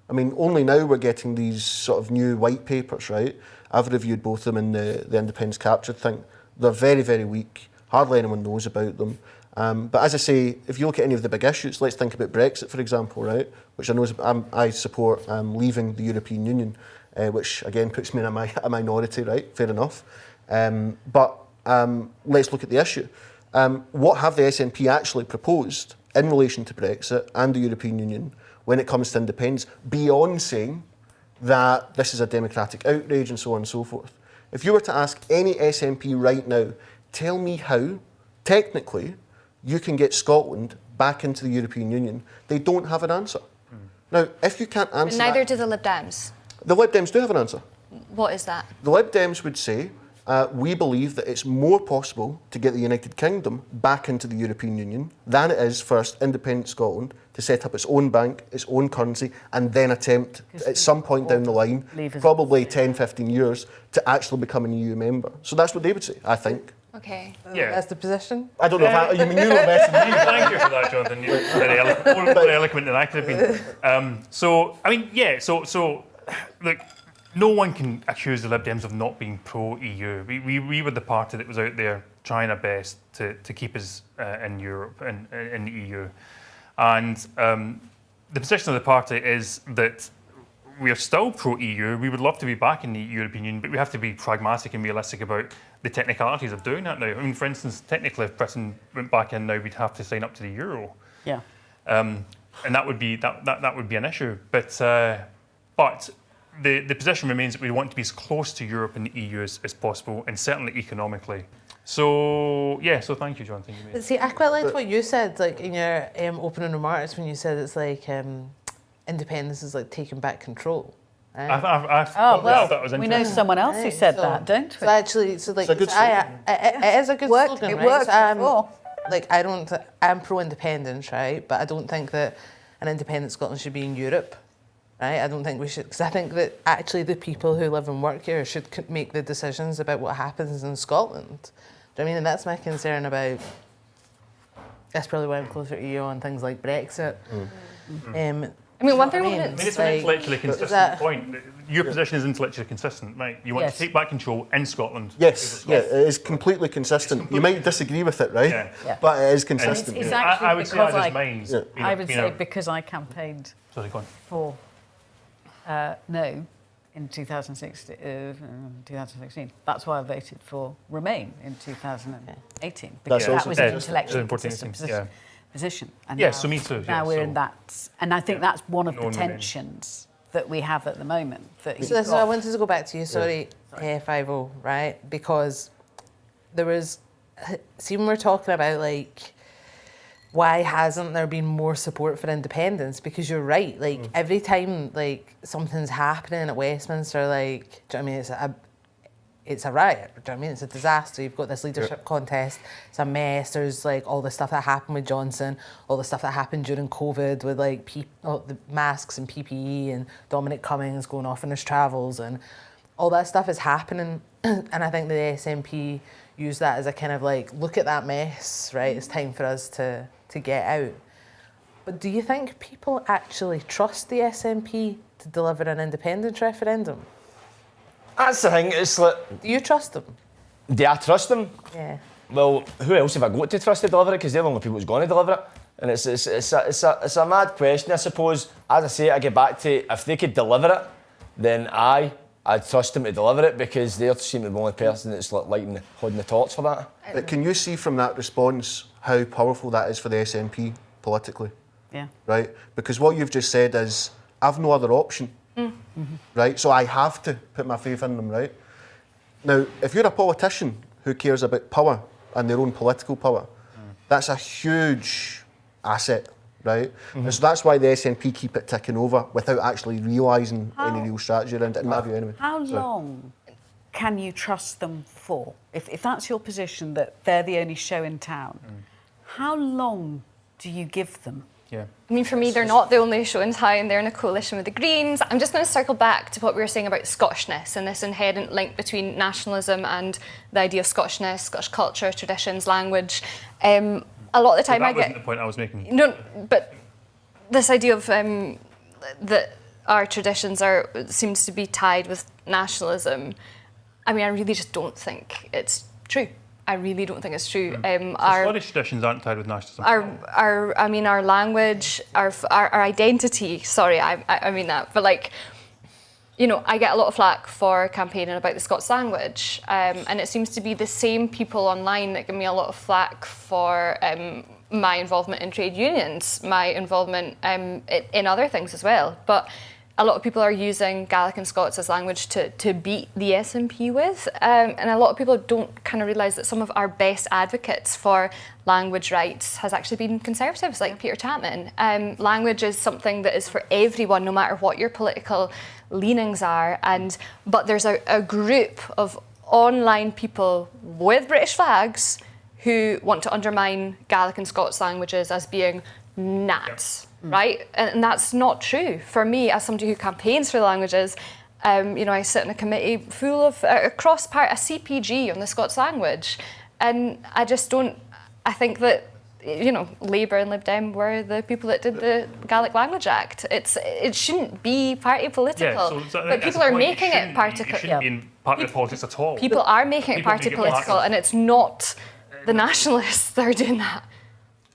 I mean, only now we're getting these sort of new white papers, right? I've reviewed both of them in the independence captured thing. They're very, very weak. Hardly anyone knows about them. But as I say, if you look at any of the big issues, let's think about Brexit, for example, right? Which I know I support leaving the European Union, which again puts me in a minority, right? Fair enough. But let's look at the issue. What have the SNP actually proposed in relation to Brexit and the European Union when it comes to independence, beyond saying that this is a democratic outrage and so on and so forth? If you were to ask any SNP right now, tell me how, technically, you can get Scotland back into the European Union, they don't have an answer. Now, if you can't answer Neither that, do the Lib Dems. the Lib Dems do have an answer. What is that? The Lib Dems would say, we believe that it's more possible to get the United Kingdom back into the European Union than it is for independent Scotland to set up its own bank, its own currency, and then attempt at some point down the line, probably 10, 15 years, to actually become an EU member. So that's what they would say, I think. Okay. Yeah. That's the position. I don't know if you mean you know best than me. Thank you for that, Jonathan. You're very more eloquent than I could have been. So look, no one can accuse the Lib Dems of not being pro-EU. We were the party that was out there trying our best to keep us in Europe and in the EU. And the position of the party is that we are still pro-EU. We would love to be back in the European Union, but we have to be pragmatic and realistic about the technicalities of doing that now. I mean, for instance, technically, if Britain went back in now, we'd have to sign up to the euro. Yeah. And that would be an issue. But the position remains that we want to be as close to Europe and the EU as possible, and certainly economically. So thank you, Jonathan. But see, I quite liked what you said, like in your opening remarks when you said it's like independence is like taking back control. Right? I thought that was interesting. We know someone else who said that, don't we? So actually, it is a good slogan, It right? worked So before. I'm pro-independence, right? But I don't think that an independent Scotland should be in Europe, right? I don't think we should, because I think that actually the people who live and work here should make the decisions about what happens in Scotland. Do you know what I mean? And that's my concern about. That's probably why I'm closer to you on things like Brexit. I mean, one thing it's an intellectually consistent point. Your position is intellectually consistent, right? You want to take back control in Scotland. Yes, yeah, it is completely consistent. You might disagree with it, right? Yeah. But it is consistent. It's exactly I would say I would say because I campaigned for no in 2016. That's why I voted for Remain in 2018, because that was an intellectually consistent position. And so me too. Now we're in that, and I think that's one of the tensions that we have at the moment. So I wanted to go back to you, sorry. 5-0, right? Because there was, see, when we're talking about like, why hasn't there been more support for independence? Because you're right, like every time like something's happening at Westminster, like, do you know what I mean? It's a riot, do you know what I mean? It's a disaster. You've got this leadership contest, it's a mess. There's like all the stuff that happened with Johnson, all the stuff that happened during COVID with like the masks and PPE and Dominic Cummings going off on his travels, and all that stuff is happening. And I think the SNP use that as a kind of like, look at that mess, right? It's time for us to get out. But do you think people actually trust the SNP to deliver an independence referendum? That's the thing, it's like... Do you trust them? Do I trust them? Yeah. Well, who else have I got to trust to deliver it? Because they're the only people who's going to deliver it. And it's a mad question, I suppose. As I say, I get back to, if they could deliver it, then I'd trust them to deliver it, because they seem to be the only person that's holding the torch for that. But can you see from that response how powerful that is for the SNP politically? Yeah. Right? Because what you've just said is, I've no other option. Right? So I have to put my faith in them, right? Now, if you're a politician who cares about power and their own political power, that's a huge asset, right? And so that's why the SNP keep it ticking over without actually realising any real strategy around it, in my view anyway. How long can you trust them for? If that's your position, that they're the only show in town, how long do you give them? Yeah. I mean, for me, they're not the only show in town. They're in a coalition with the Greens. I'm just going to circle back to what we were saying about Scottishness and this inherent link between nationalism and the idea of Scottishness, Scottish culture, traditions, language. A lot of the time that wasn't the point I was making. No, but this idea of that our traditions seems to be tied with nationalism. I mean, I really just don't think it's true. I really don't think it's true. Our Scottish traditions aren't tied with nationalism. Our language, our identity. Sorry, I mean that. But like, you know, I get a lot of flack for campaigning about the Scots language, and it seems to be the same people online that give me a lot of flack for my involvement in trade unions, my involvement in other things as well. But a lot of people are using Gaelic and Scots as language to beat the SNP with, and a lot of people don't kind of realise that some of our best advocates for language rights has actually been Conservatives, like Peter Chapman. Language is something that is for everyone, no matter what your political leanings are, but there's a group of online people with British flags who want to undermine Gaelic and Scots languages as being nats. Right? And that's not true. For me, as somebody who campaigns for the languages, you know, I sit in a committee full of a CPG on the Scots language. And I just don't, I think that, you know, Labour and Lib Dem were the people that did the Gaelic Language Act. It shouldn't be party political. But people are making it party political. It shouldn't be in party politics at all. People are making it party political, and it's not the nationalists that are doing that.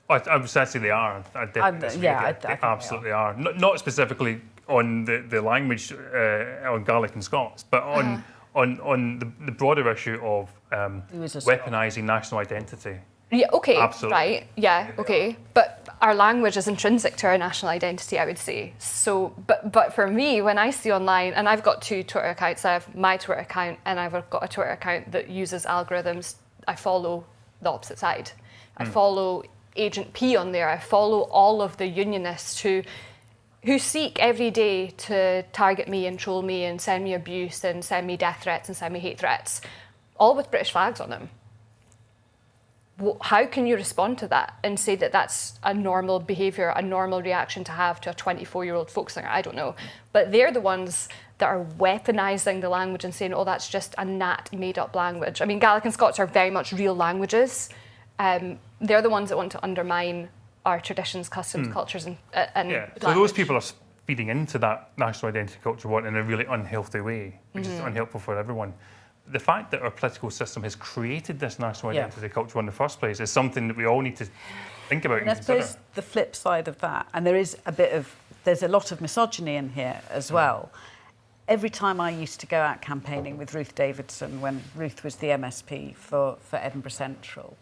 I would say they are. I definitely disagree. I They think absolutely are. Not specifically on the language on Gaelic and Scots, but on the broader issue of weaponising national identity. Yeah, okay, Absolutely. right, yeah, okay. But our language is intrinsic to our national identity, I would say. So, but for me, when I see online, and I've got 2 Twitter accounts, I have my Twitter account and I've got a Twitter account that uses algorithms. I follow the opposite side. I follow Agent P on there. I follow all of the unionists who seek every day to target me and troll me and send me abuse and send me death threats and send me hate threats, all with British flags on them. How can you respond to that and say that that's a normal behaviour, a normal reaction to have to a 24-year-old folk singer? I don't know. But they're the ones that are weaponising the language and saying, oh, that's just a made-up language. I mean, Gaelic and Scots are very much real languages. They're the ones that want to undermine our traditions, customs, cultures, and yeah. So language. those people are feeding into that national identity culture war in a really unhealthy way, which is unhelpful for everyone. The fact that our political system has created this national identity culture in the first place is something that we all need to think about and I consider. suppose the flip side of that, and there's a lot of misogyny in here as well. Every time I used to go out campaigning with Ruth Davidson when Ruth was the MSP for Edinburgh Central,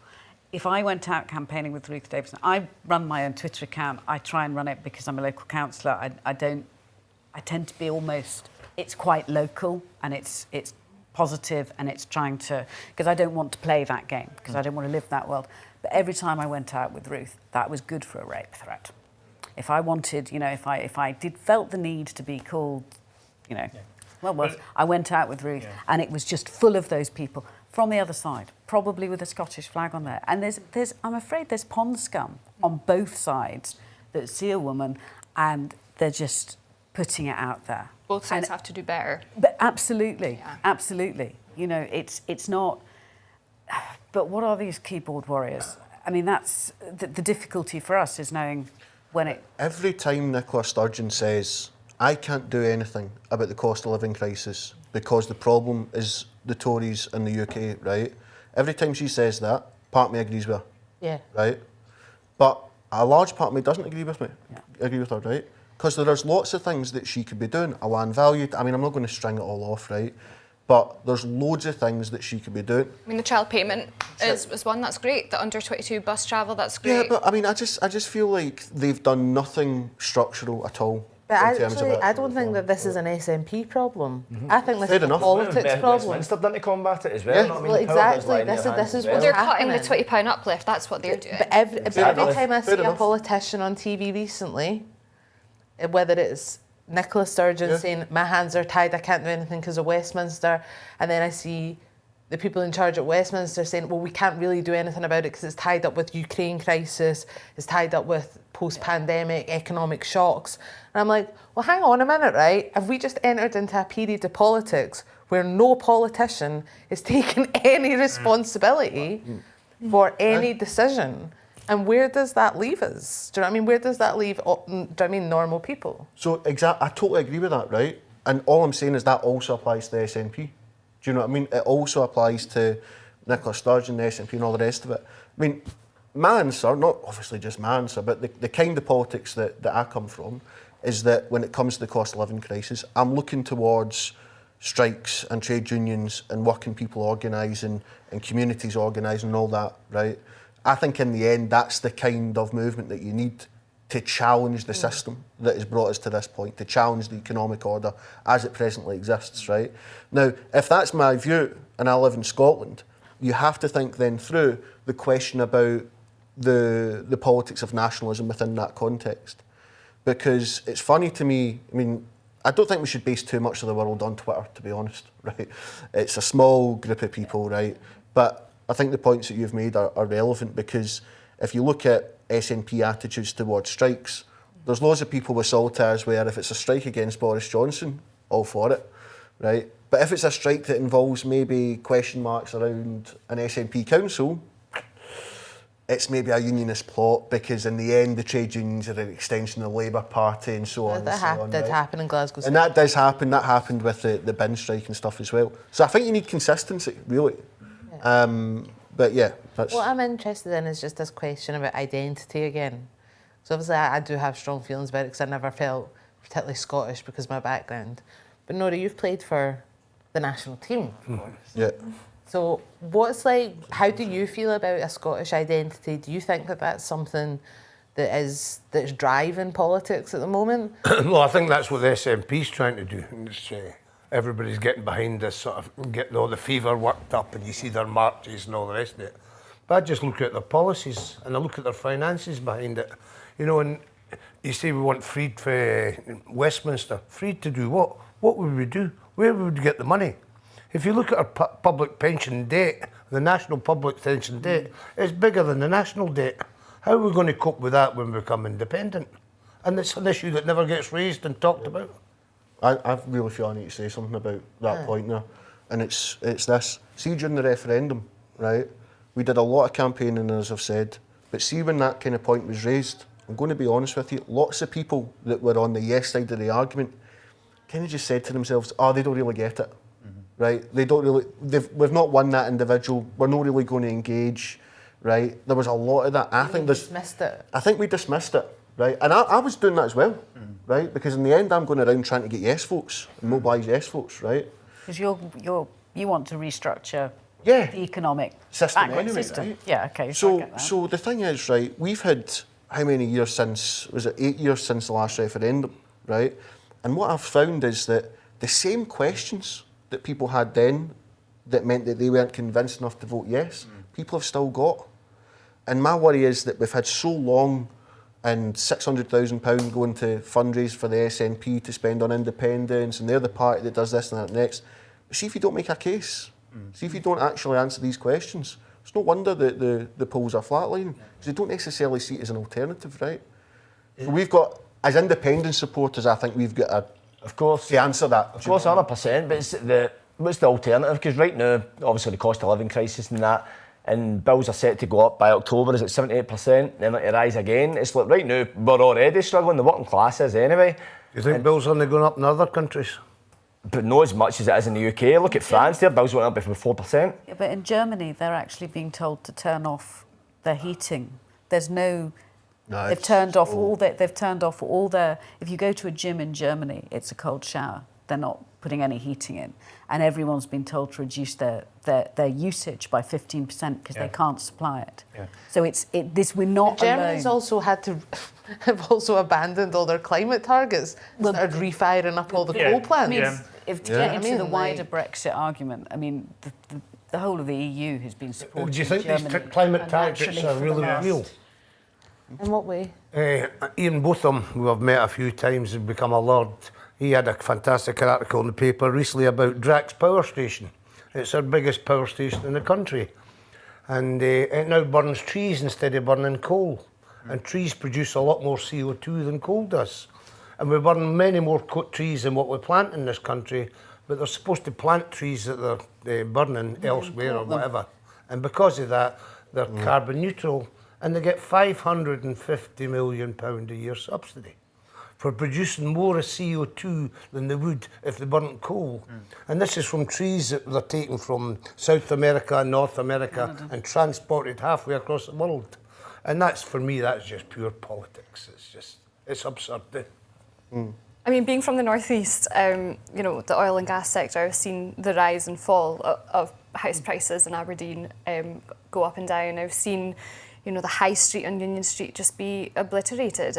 if I went out campaigning with Ruth Davidson, I run my own Twitter account. I try and run it because I'm a local councillor. I tend to be it's quite local and it's positive and it's trying to, because I don't want to play that game, because I don't want to live that world. But every time I went out with Ruth, that was good for a rape threat. If I wanted, if I felt the need to be called, I went out with Ruth and it was just full of those people from the other side, probably with a Scottish flag on there. And I'm afraid there's pond scum on both sides that see a woman and they're just putting it out there. Both sides have to do better. But absolutely, absolutely. It's not. But what are these keyboard warriors? I mean, that's the difficulty for us is knowing when it. Every time Nicola Sturgeon says, I can't do anything about the cost of living crisis because the problem is the Tories in the UK, right? Every time she says that, part of me agrees with her. Yeah. Right? But a large part of me doesn't agree with her, right? Because there's lots of things that she could be doing. A land value, I'm not going to string it all off, right? But there's loads of things that she could be doing. I mean, the child payment is one that's great. The under 22 bus travel, that's great. Yeah, but I just feel like they've done nothing structural at all. But I don't think that this is an SNP problem. I think this is a enough. politics problem. Westminster didn't combat it as well. Yeah. I mean, Well, the power does exactly. lie in their This hands is as what well. They're happening. cutting the £20 uplift, that's what they're doing. But every time I see a enough. politician on TV recently, whether it's Nicola Sturgeon saying, my hands are tied, I can't do anything because of Westminster, and then I see the people in charge at Westminster saying, well, we can't really do anything about it because it's tied up with Ukraine crisis, it's tied up with post-pandemic economic shocks. And I'm like, well, hang on a minute, right? Have we just entered into a period of politics where no politician is taking any responsibility for any decision? And where does that leave us? Do you know what I mean? Where does that leave, normal people? So, I totally agree with that, right? And all I'm saying is that also applies to the SNP. Do you know what I mean? It also applies to Nicola Sturgeon, the SNP and all the rest of it. I mean, my answer, not obviously just my answer, but the kind of politics that I come from is that when it comes to the cost of living crisis, I'm looking towards strikes and trade unions and working people organising and communities organising and all that, right? I think in the end, that's the kind of movement that you need to challenge the system that has brought us to this point, to challenge the economic order as it presently exists, right? Now, if that's my view, and I live in Scotland, you have to think then through the question about the politics of nationalism within that context. Because it's funny to me, I don't think we should base too much of the world on Twitter, to be honest, right? It's a small group of people, right? But I think the points that you've made are relevant because if you look at SNP attitudes towards strikes, there's loads of people with solitaires where if it's a strike against Boris Johnson, all for it, right? But if it's a strike that involves maybe question marks around an SNP council, it's maybe a unionist plot because in the end the trade unions are an extension of the Labour Party and so on. That did happen in Glasgow. And that does happen. That happened with the bin strike and stuff as well. So I think you need consistency, really. But yeah, that's... What I'm interested in is just this question about identity again. So obviously I do have strong feelings about it because I never felt particularly Scottish because of my background. But Nora, you've played for the national team. Yeah. So how do you feel about a Scottish identity? Do you think that that's something that's driving politics at the moment? Well, I think that's what the SNP's trying to do. It's, everybody's getting behind this sort of, getting all the fever worked up, and you see their marches and all the rest of it. But I just look at their policies and I look at their finances behind it. You know, and you say we want freed for Westminster. Freed to do what? What would we do? Where would we get the money? If you look at our public pension debt, the national public pension debt, it's bigger than the national debt. How are we going to cope with that when we become independent? And it's an issue that never gets raised and talked about. I really feel I need to say something about that point there. And it's this. See, during the referendum, right, we did a lot of campaigning, as I've said, but see when that kind of point was raised, I'm going to be honest with you, lots of people that were on the yes side of the argument kind of just said to themselves, oh, they don't really get it, right? They don't really, we've not won that individual, we're not really going to engage, right? There was a lot of that. I think dismissed it. I think we dismissed it, right? And I was doing that as well, right? Because in the end, I'm going around trying to get yes votes and mobilise yes votes, right? Because you want to restructure Yeah. the economic System background anyway, system. right? Yeah, okay. So I get that. So the thing is, right, we've had how many years since, was it 8 years since the last referendum, right? And what I've found is that the same questions that people had then that meant that they weren't convinced enough to vote yes, people have still got. And my worry is that we've had so long and £600,000 going to fundraise for the SNP to spend on independence, and they're the party that does this and that next. But see if you don't make a case, see if you don't actually answer these questions, it's no wonder that the polls are flatlining, because they don't necessarily see it as an alternative, right? So we've got, as independent supporters, I think we've got Of course. to answer that. Of course, 100%, but what's the alternative? Because right now, obviously the cost of living crisis and that, and bills are set to go up by October, is it 78%, then it rise again. It's like right now, we're already struggling, the working classes anyway. You think bills are only going up in other countries? But not as much as it is in the UK. Look at France, their bills went up by 4%. Yeah, but in Germany, they're actually being told to turn off their heating. There's no... They've turned off all their... If you go to a gym in Germany, it's a cold shower. They're not putting any heating in. And everyone's been told to reduce their usage by 15% because they can't supply it. Yeah. So we're not Germany's alone. also had to have also abandoned all their climate targets, started refiring up all the coal plants. I mean, if to get into the wider Brexit argument, I mean, the whole of the EU has been supporting Do you think Germany these climate targets are really real? In what way? Ian Botham, who I've met a few times, has become a lord. He had a fantastic article in the paper recently about Drax Power Station. It's our biggest power station in the country. And it now burns trees instead of burning coal. And trees produce a lot more CO2 than coal does. And we burn many more trees than what we plant in this country, but they're supposed to plant trees that they're burning elsewhere or whatever. And because of that, they're carbon neutral, and they get £550 million a year subsidy for producing more CO2 than they would if they burnt coal. And this is from trees that they're taken from South America and North America and transported halfway across the world. And that's, for me, that's just pure politics. It's absurd. I mean, being from the northeast, you know, the oil and gas sector, I've seen the rise and fall of house prices in Aberdeen go up and down. I've seen, you know, the high street on Union Street just be obliterated.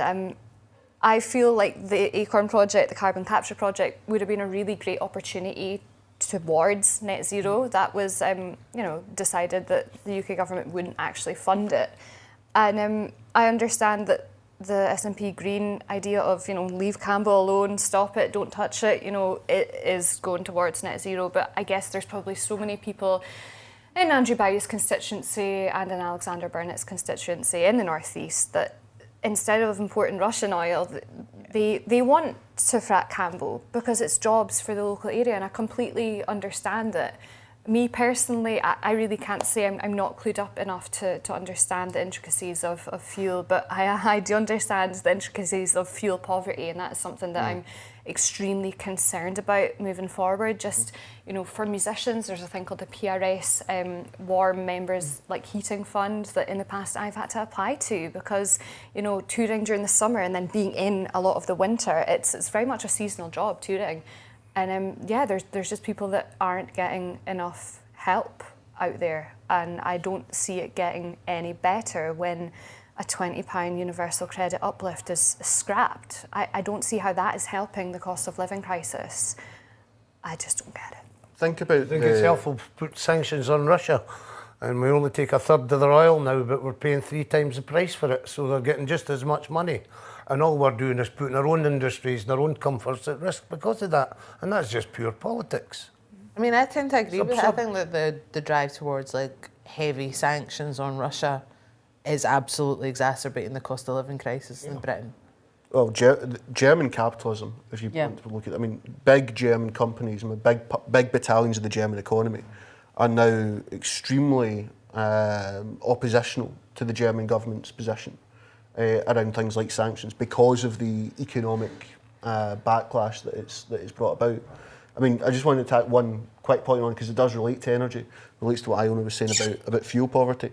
I feel like the Acorn project, the carbon capture project, would have been a really great opportunity towards net zero. That was, you know, decided that the UK government wouldn't actually fund it. And I understand that the SNP Green idea of, you know, leave Campbell alone, stop it, don't touch it, you know, it is going towards net zero. But I guess there's probably so many people in Andrew Bowie's constituency and in Alexander Burnett's constituency in the northeast that instead of importing Russian oil, they want to frack Campbell because it's jobs for the local area, and I completely understand it. Me personally, I really can't say. I'm not clued up enough to understand the intricacies of fuel, but I do understand the intricacies of fuel poverty, and that's something that I'm extremely concerned about moving forward. Just, you know, for musicians, there's a thing called the PRS warm members like heating fund that in the past I've had to apply to, because, you know, touring during the summer and then being in a lot of the winter, it's very much a seasonal job, touring. And yeah, there's just people that aren't getting enough help out there, and I don't see it getting any better when a £20 universal credit uplift is scrapped. I don't see how that is helping the cost of living crisis. I just don't get it. I think it's helpful to put sanctions on Russia, and we only take a third of their oil now, but we're paying 3 times the price for it, so they're getting just as much money. And all we're doing is putting our own industries and our own comforts at risk because of that. And that's just pure politics. I mean, I tend to agree with it. I think that the drive towards like heavy sanctions on Russia is absolutely exacerbating the cost of living crisis in Britain. Well, German capitalism, if you want to look at it, I mean, big German companies, big battalions of the German economy are now extremely oppositional to the German government's position around things like sanctions because of the economic backlash that it's brought about. I mean, I just wanted to tack one quick point on, because it does relate to energy, relates to what Iona was saying about fuel poverty.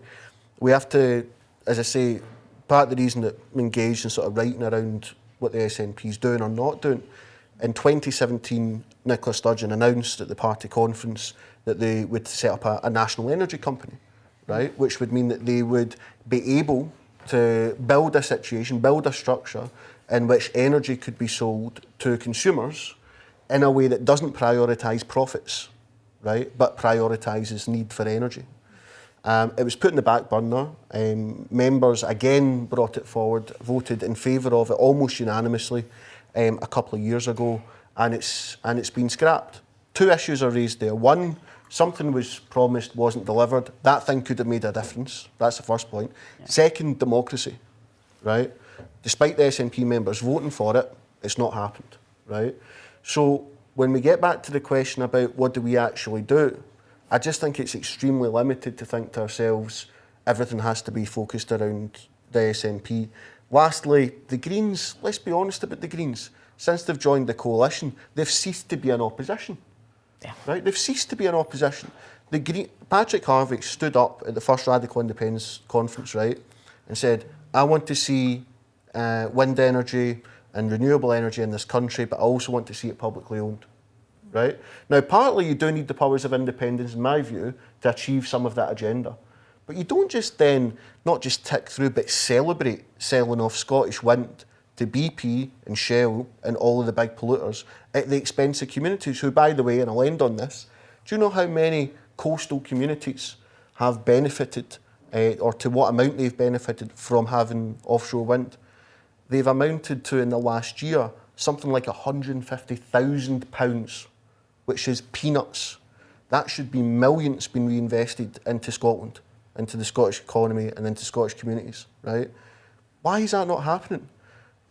We have to, as I say, part of the reason that I'm engaged in sort of writing around what the SNP is doing or not doing, in 2017, Nicola Sturgeon announced at the party conference that they would set up a national energy company, right? Which would mean that they would be able to build a situation, build a structure in which energy could be sold to consumers in a way that doesn't prioritise profits, right, but prioritises need for energy. It was put in the back burner. Members again brought it forward, voted in favour of it almost unanimously a couple of years ago, and it's been scrapped. 2 issues are raised there. One, something was promised, wasn't delivered. That thing could have made a difference. That's the first point. Yeah. Second, democracy, right? Despite the SNP members voting for it, it's not happened, right? So when we get back to the question about what do we actually do, I just think it's extremely limited to think to ourselves everything has to be focused around the SNP. Lastly, the Greens, let's be honest about the Greens. Since they've joined the coalition, they've ceased to be an opposition. Yeah. Right? They've ceased to be an opposition. Patrick Harvick stood up at the first Radical Independence conference, right, and said, I want to see wind energy and renewable energy in this country, but I also want to see it publicly owned. Right? Now, partly you do need the powers of independence, in my view, to achieve some of that agenda. But you don't just then, not just tick through, but celebrate selling off Scottish wind to BP and Shell and all of the big polluters at the expense of communities who, by the way, and I'll end on this, do you know how many coastal communities have benefited, or to what amount they've benefited from having offshore wind? They've amounted to, in the last year, something like £150,000, which is peanuts. That should be millions being reinvested into Scotland, into the Scottish economy and into Scottish communities, right? Why is that not happening?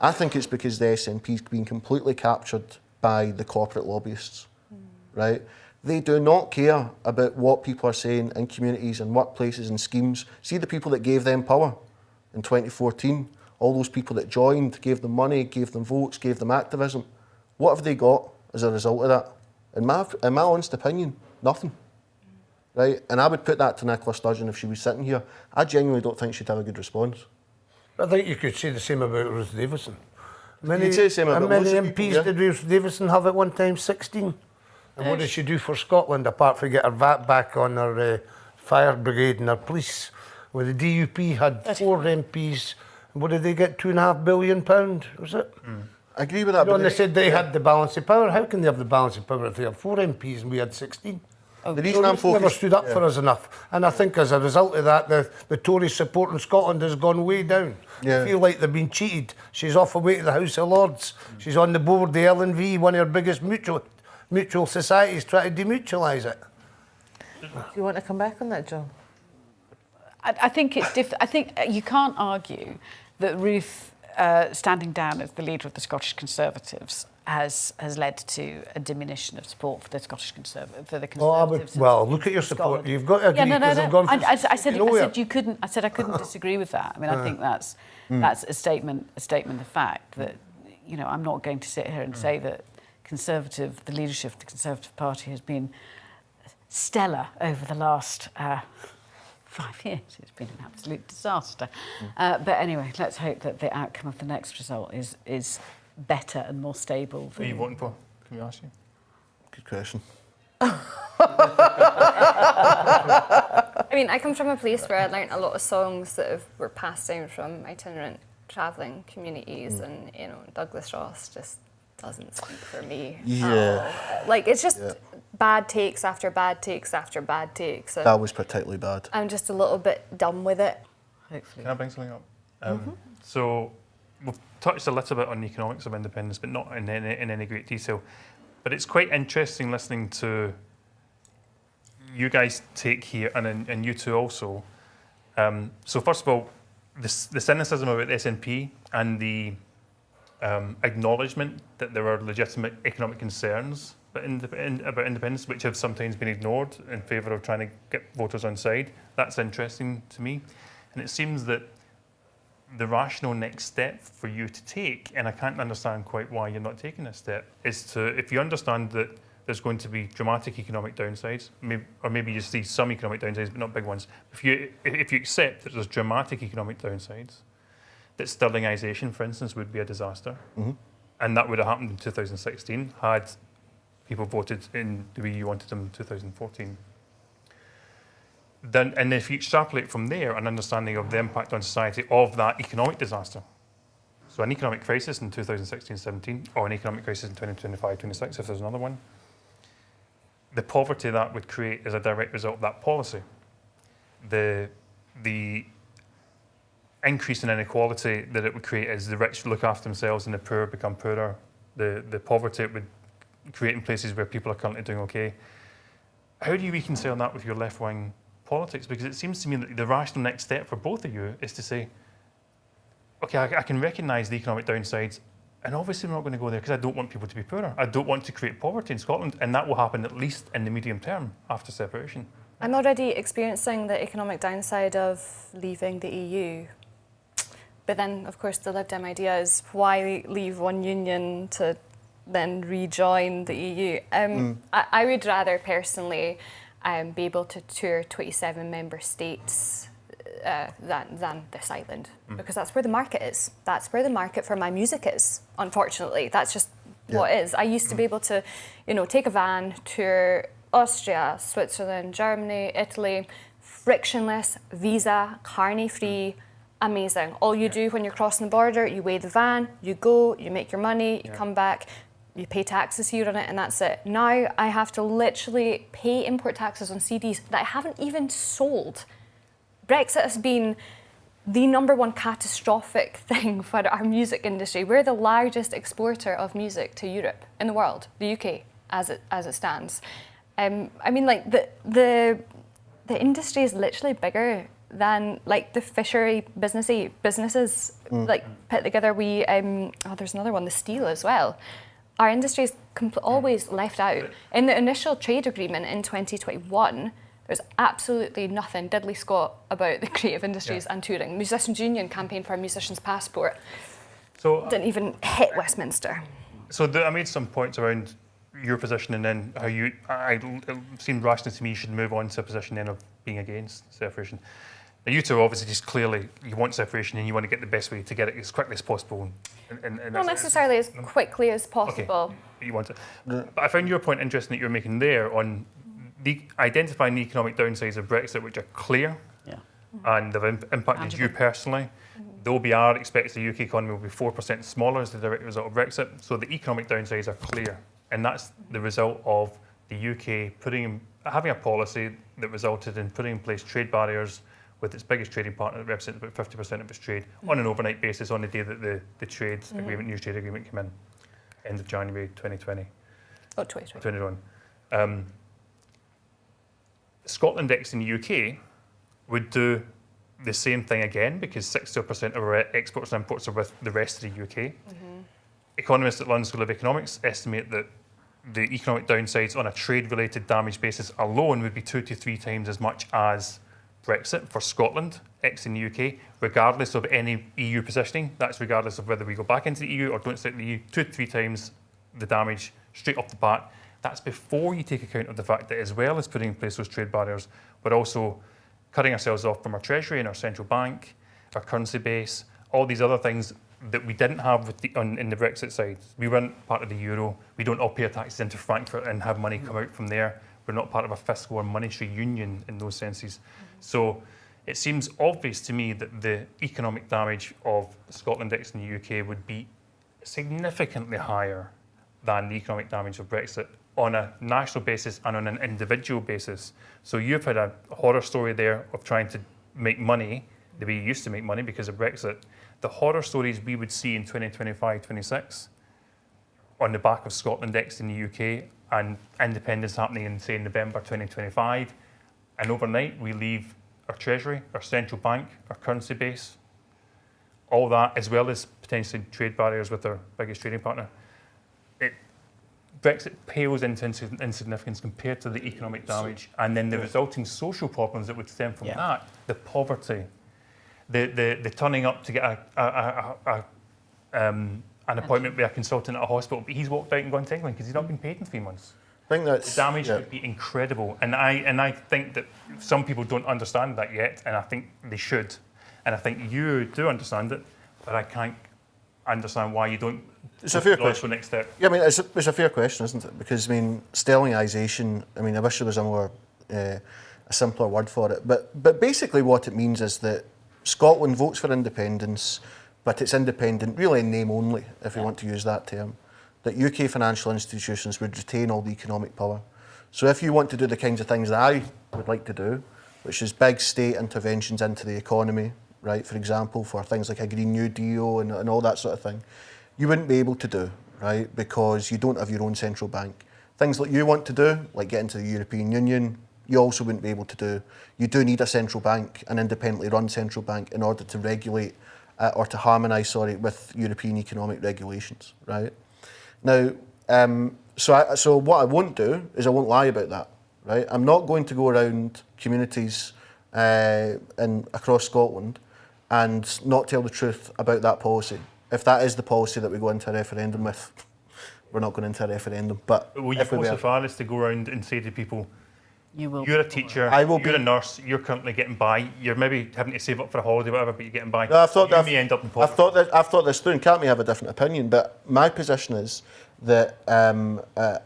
I think it's because the SNP's been completely captured by the corporate lobbyists, right? They do not care about what people are saying in communities and workplaces and schemes. See the people that gave them power in 2014, all those people that joined, gave them money, gave them votes, gave them activism. What have they got as a result of that? In my honest opinion, nothing. Right? And I would put that to Nicola Sturgeon if she was sitting here. I genuinely don't think she'd have a good response. I think you could say the same about Ruth Davidson. You'd say the same about many lots of MPs people, yeah. did Ruth Davidson have at one time? 16. And what did she do for Scotland apart from get her VAT back on her fire brigade and her police? Well, the DUP had 4 MPs. And what did they get? £2.5 billion, was it? I agree with that. You know, and they said they had the balance of power. How can they have the balance of power if they have 4 MPs and we had 16? The reason I'm focused, never stood up for us enough. And I think as a result of that, the Tory support in Scotland has gone way down. Yeah. I feel like they've been cheated. She's off away to the House of Lords. She's on the board of the L&V, one of her biggest mutual societies, trying to demutualise it. Do you want to come back on that, John? I think it's I think you can't argue that Ruth standing down as the leader of the Scottish Conservatives has led to a diminution of support for the Scottish Conservatives. Look at your support. You've got to agree because I've gone I said you couldn't. I said I couldn't disagree with that. I mean, I think that's a statement of fact that, you know, I'm not going to sit here and say that the leadership of the Conservative Party has been stellar over the last 5 years. It's been an absolute disaster. But anyway, let's hope that the outcome of the next result is better and more stable. Who are you voting for? Can we ask you? Good question. I mean, I come from a place where I learnt a lot of songs that were passed down from itinerant travelling communities, and, you know, Douglas Ross just doesn't speak for me. Yeah. Like, it's just bad takes after bad takes after bad takes. And That was particularly bad. I'm just a little bit done with it. Hopefully. Can I bring something up? So we've touched a little bit on the economics of independence, but not in any great detail. But it's quite interesting listening to you guys take here, and you two also. So first of all, the cynicism about the SNP and the acknowledgement that there are legitimate economic concerns about independence, which have sometimes been ignored in favour of trying to get voters on side. That's interesting to me. And it seems that the rational next step for you to take, and I can't understand quite why you're not taking this step, is to, if you understand that there's going to be dramatic economic downsides, or maybe you see some economic downsides, but not big ones. If you accept that there's dramatic economic downsides, that sterlingisation, for instance, would be a disaster, and that would have happened in 2016 had people voted in the way you wanted them in 2014. Then, and if you extrapolate from there an understanding of the impact on society of that economic disaster, so an economic crisis in 2016-17, or an economic crisis in 2025-26, if there's another one, the poverty that would create as a direct result of that policy, the increase in inequality that it would create as the rich look after themselves and the poor become poorer, the poverty it would create in places where people are currently doing okay. How do you reconcile that with your left-wing politics? Because it seems to me that the rational next step for both of you is to say, okay, I can recognise the economic downsides, and obviously we're not going to go there because I don't want people to be poorer. I don't want to create poverty in Scotland, and that will happen at least in the medium term after separation. I'm already experiencing the economic downside of leaving the EU. But then, of course, the Lib Dem idea is why leave one union to then rejoin the EU? I would rather personally be able to tour 27 member states than this island, because that's where the market is. That's where the market for my music is, unfortunately. That's just what it is. I used to be able to, you know, take a van, tour Austria, Switzerland, Germany, Italy, frictionless, visa, carne-free, amazing. All you do when you're crossing the border, you weigh the van, you go, you make your money, you come back, you pay taxes here on it, and that's it. Now I have to literally pay import taxes on CDs that I haven't even sold. Brexit has been the #1 catastrophic thing for our music industry. We're the largest exporter of music to Europe in the world, the UK, as it stands. I mean, like the industry is literally bigger than like the fishery businesses like put together. We there's another one, the steel as well. Our industry is always left out. In the initial trade agreement in 2021, there's absolutely nothing diddly squat about the creative industries and touring. Musicians Union campaigned for a musician's passport. So didn't even hit Westminster. So I made some points around your position, and then how it seemed rational to me you should move on to a position then of being against separation. Now, you two obviously just clearly you want separation and you want to get the best way to get it as quickly as possible. Not necessarily as quickly as possible. Okay, you want it. But I found your point interesting that you're making there on identifying the economic downsides of Brexit, which are clear and they've impacted you personally. The OBR expects the UK economy will be 4% smaller as the direct result of Brexit. So the economic downsides are clear. And that's the result of the UK having a policy that resulted in putting in place trade barriers with its biggest trading partner that represents about 50% of its trade on an overnight basis on the day that the new trade agreement came in, end of January 2020. Oh, 2020. 2021. Scotland X in the UK would do the same thing again because 60% of our exports and imports are with the rest of the UK. economists at London School of Economics estimate that the economic downsides on a trade-related damage basis alone would be 2 to 3 times as much as Brexit for Scotland, exiting the UK, regardless of any EU positioning. That's regardless of whether we go back into the EU or don't stay in the EU, 2 to 3 times the damage straight off the bat. That's before you take account of the fact that as well as putting in place those trade barriers, we're also cutting ourselves off from our treasury and our central bank, our currency base, all these other things that we didn't have with in the Brexit side. We weren't part of the euro. We don't all pay our taxes into Frankfurt and have money come out from there. We're not part of a fiscal or monetary union in those senses. So it seems obvious to me that the economic damage of Scotland exiting the UK would be significantly higher than the economic damage of Brexit on a national basis and on an individual basis. So you've had a horror story there of trying to make money the way you used to make money because of Brexit. The horror stories we would see in 2025, 26 on the back of Scotland exiting the UK and independence happening in, say, November 2025, and overnight we leave our treasury, our central bank, our currency base, all that, as well as potentially trade barriers with our biggest trading partner. Brexit pales into insignificance compared to the economic damage and then the resulting social problems that would stem from that, the poverty, the turning up to get an appointment with a consultant at a hospital, but he's walked out and gone to England because he's not been paid in 3 months. I think that's, the damage would be incredible, and I think that some people don't understand that yet, and I think they should, and I think you do understand it, but I can't understand why you don't. It's a fair question. Next step. Yeah, I mean, it's a fair question, isn't it? Because I mean, sterlingisation. I mean, I wish there was a simpler word for it. But basically, what it means is that Scotland votes for independence, but it's independent really in name only, if we want to use that term. That UK financial institutions would retain all the economic power. So if you want to do the kinds of things that I would like to do, which is big state interventions into the economy, right? For example, for things like a Green New Deal and all that sort of thing, you wouldn't be able to do, right? Because you don't have your own central bank. Things like you want to do, like get into the European Union, you also wouldn't be able to do. You do need a central bank, an independently run central bank, in order to regulate or to harmonise, with European economic regulations, right? Now, so what I won't do is I won't lie about that, right? I'm not going to go around communities across Scotland and not tell the truth about that policy. If that is the policy that we go into a referendum with, we're not going into a referendum. But will you go so far as to go around and say to people, you're a teacher, you're a nurse, you're currently getting by, you're maybe having to save up for a holiday, whatever, but you're getting by. No, you may end up in poverty. I've thought this through, and Cat may have a different opinion, but my position is that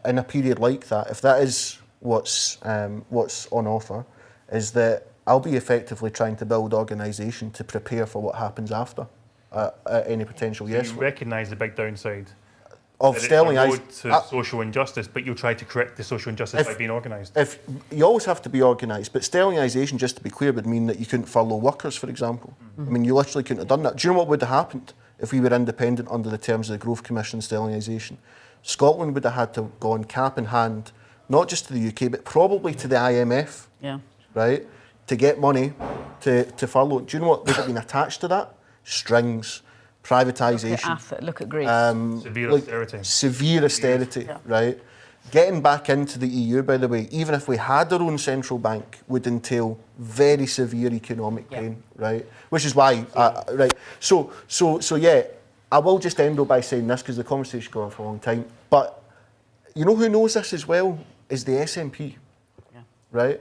in a period like that, if that is what's on offer, is that I'll be effectively trying to build organisation to prepare for what happens after any potential You recognise the big downside of sterlingisation to social injustice, but you'll try to correct the social injustice by being organised. If you always have to be organised, but sterlingisation, just to be clear, would mean that you couldn't furlough workers, for example. I mean, you literally couldn't have done that. Do you know what would have happened if we were independent under the terms of the Growth Commission sterlingisation? Scotland would have had to have gone cap in hand, not just to the UK, but probably to the IMF, right, to get money to furlough. Do you know what would have been attached to that? Strings, privatisation. Look at Greece. Severe austerity, right? Getting back into the EU, by the way, even if we had our own central bank, would entail very severe economic pain, right? Which is why, right? So yeah, I will just end up by saying this because the conversation's gone on for a long time. But you know who knows this as well is the SNP, right?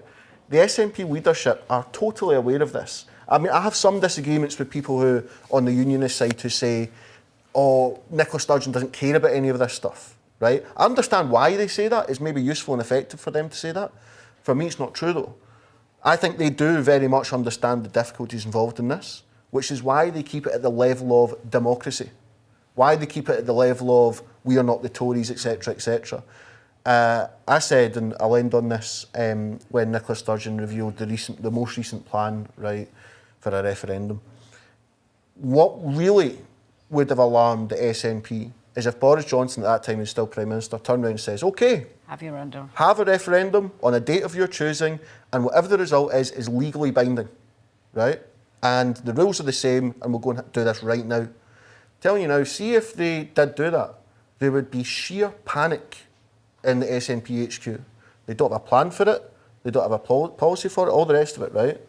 The SNP leadership are totally aware of this. I mean, I have some disagreements with people who, on the unionist side, who say, oh, Nicola Sturgeon doesn't care about any of this stuff, right? I understand why they say that. It's maybe useful and effective for them to say that. For me, it's not true, though. I think they do very much understand the difficulties involved in this, which is why they keep it at the level of democracy, why they keep it at the level of we are not the Tories, etc., etc. I said, and I'll end on this, when Nicola Sturgeon revealed the most recent plan, right, for a referendum. What really would have alarmed the SNP is if Boris Johnson at that time was still Prime Minister turned around and says, OK, have a referendum on a date of your choosing, and whatever the result is legally binding, right? And the rules are the same, and we'll go and do this right now. I'm telling you now, see if they did do that, there would be sheer panic in the SNP HQ. They don't have a plan for it, they don't have a policy for it, all the rest of it, right?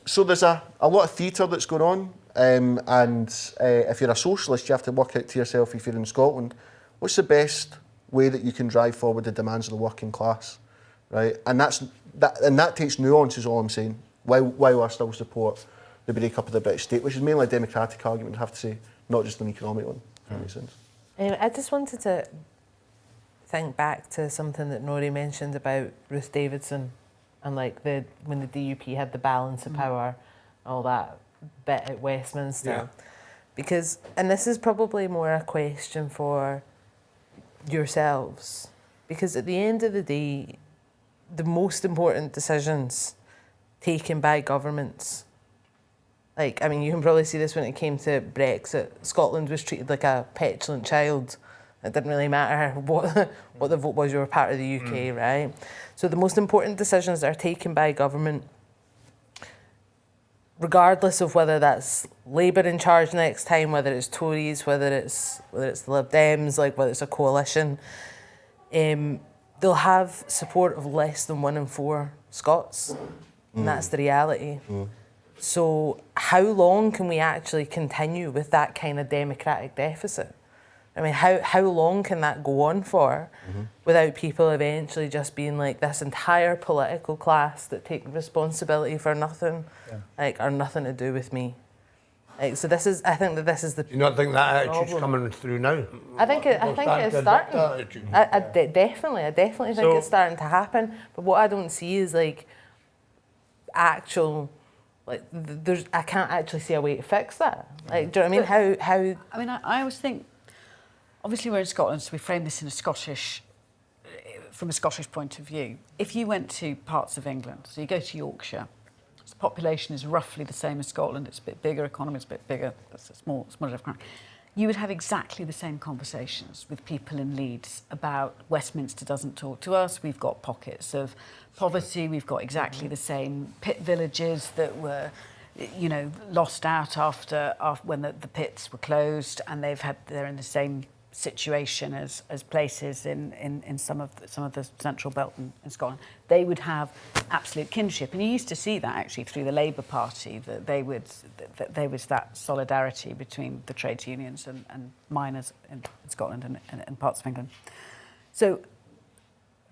So there's a lot of theatre that's going on, and if you're a socialist, you have to work out to yourself, if you're in Scotland, what's the best way that you can drive forward the demands of the working class, right? And that takes nuance, is all I'm saying, while I still support the break-up of the British state, which is mainly a democratic argument, I have to say, not just an economic one, if that makes sense. I just wanted to think back to something that Nori mentioned about Ruth Davidson and like when the DUP had the balance of power, all that bit at Westminster. Yeah. Because, and this is probably more a question for yourselves, because at the end of the day, the most important decisions taken by governments, like, I mean, you can probably see this when it came to Brexit. Scotland was treated like a petulant child. It didn't really matter what the vote was, you were part of the UK, right? So the most important decisions that are taken by government, regardless of whether that's Labour in charge next time, whether it's Tories, whether it's the Lib Dems, like whether it's a coalition, they'll have support of less than 1 in 4 Scots, and that's the reality. So how long can we actually continue with that kind of democratic deficit? I mean, how long can that go on for without people eventually just being like this entire political class that take responsibility for nothing, like, or nothing to do with me? Like, so I think that this is the. Do you not think that attitude's coming through now? I think it is starting. I definitely think it's starting to happen. But what I don't see is like actual. Like, I can't actually see a way to fix that. Like, do you know what I mean? How? I mean, I always think, obviously we're in Scotland, so we frame this in from a Scottish point of view. If you went to parts of England, so you go to Yorkshire, the population is roughly the same as Scotland. It's a bit bigger, economy is a bit bigger. That's a small economy. You would have exactly the same conversations with people in Leeds about Westminster doesn't talk to us. We've got pockets of poverty. We've got exactly the same pit villages that were, you know, lost out after when the pits were closed, and they're in the same situation as places in some of the central belt in Scotland. They would have absolute kinship, and you used to see that actually through the Labour Party, that there was that solidarity between the trades unions and miners in Scotland and parts of England. So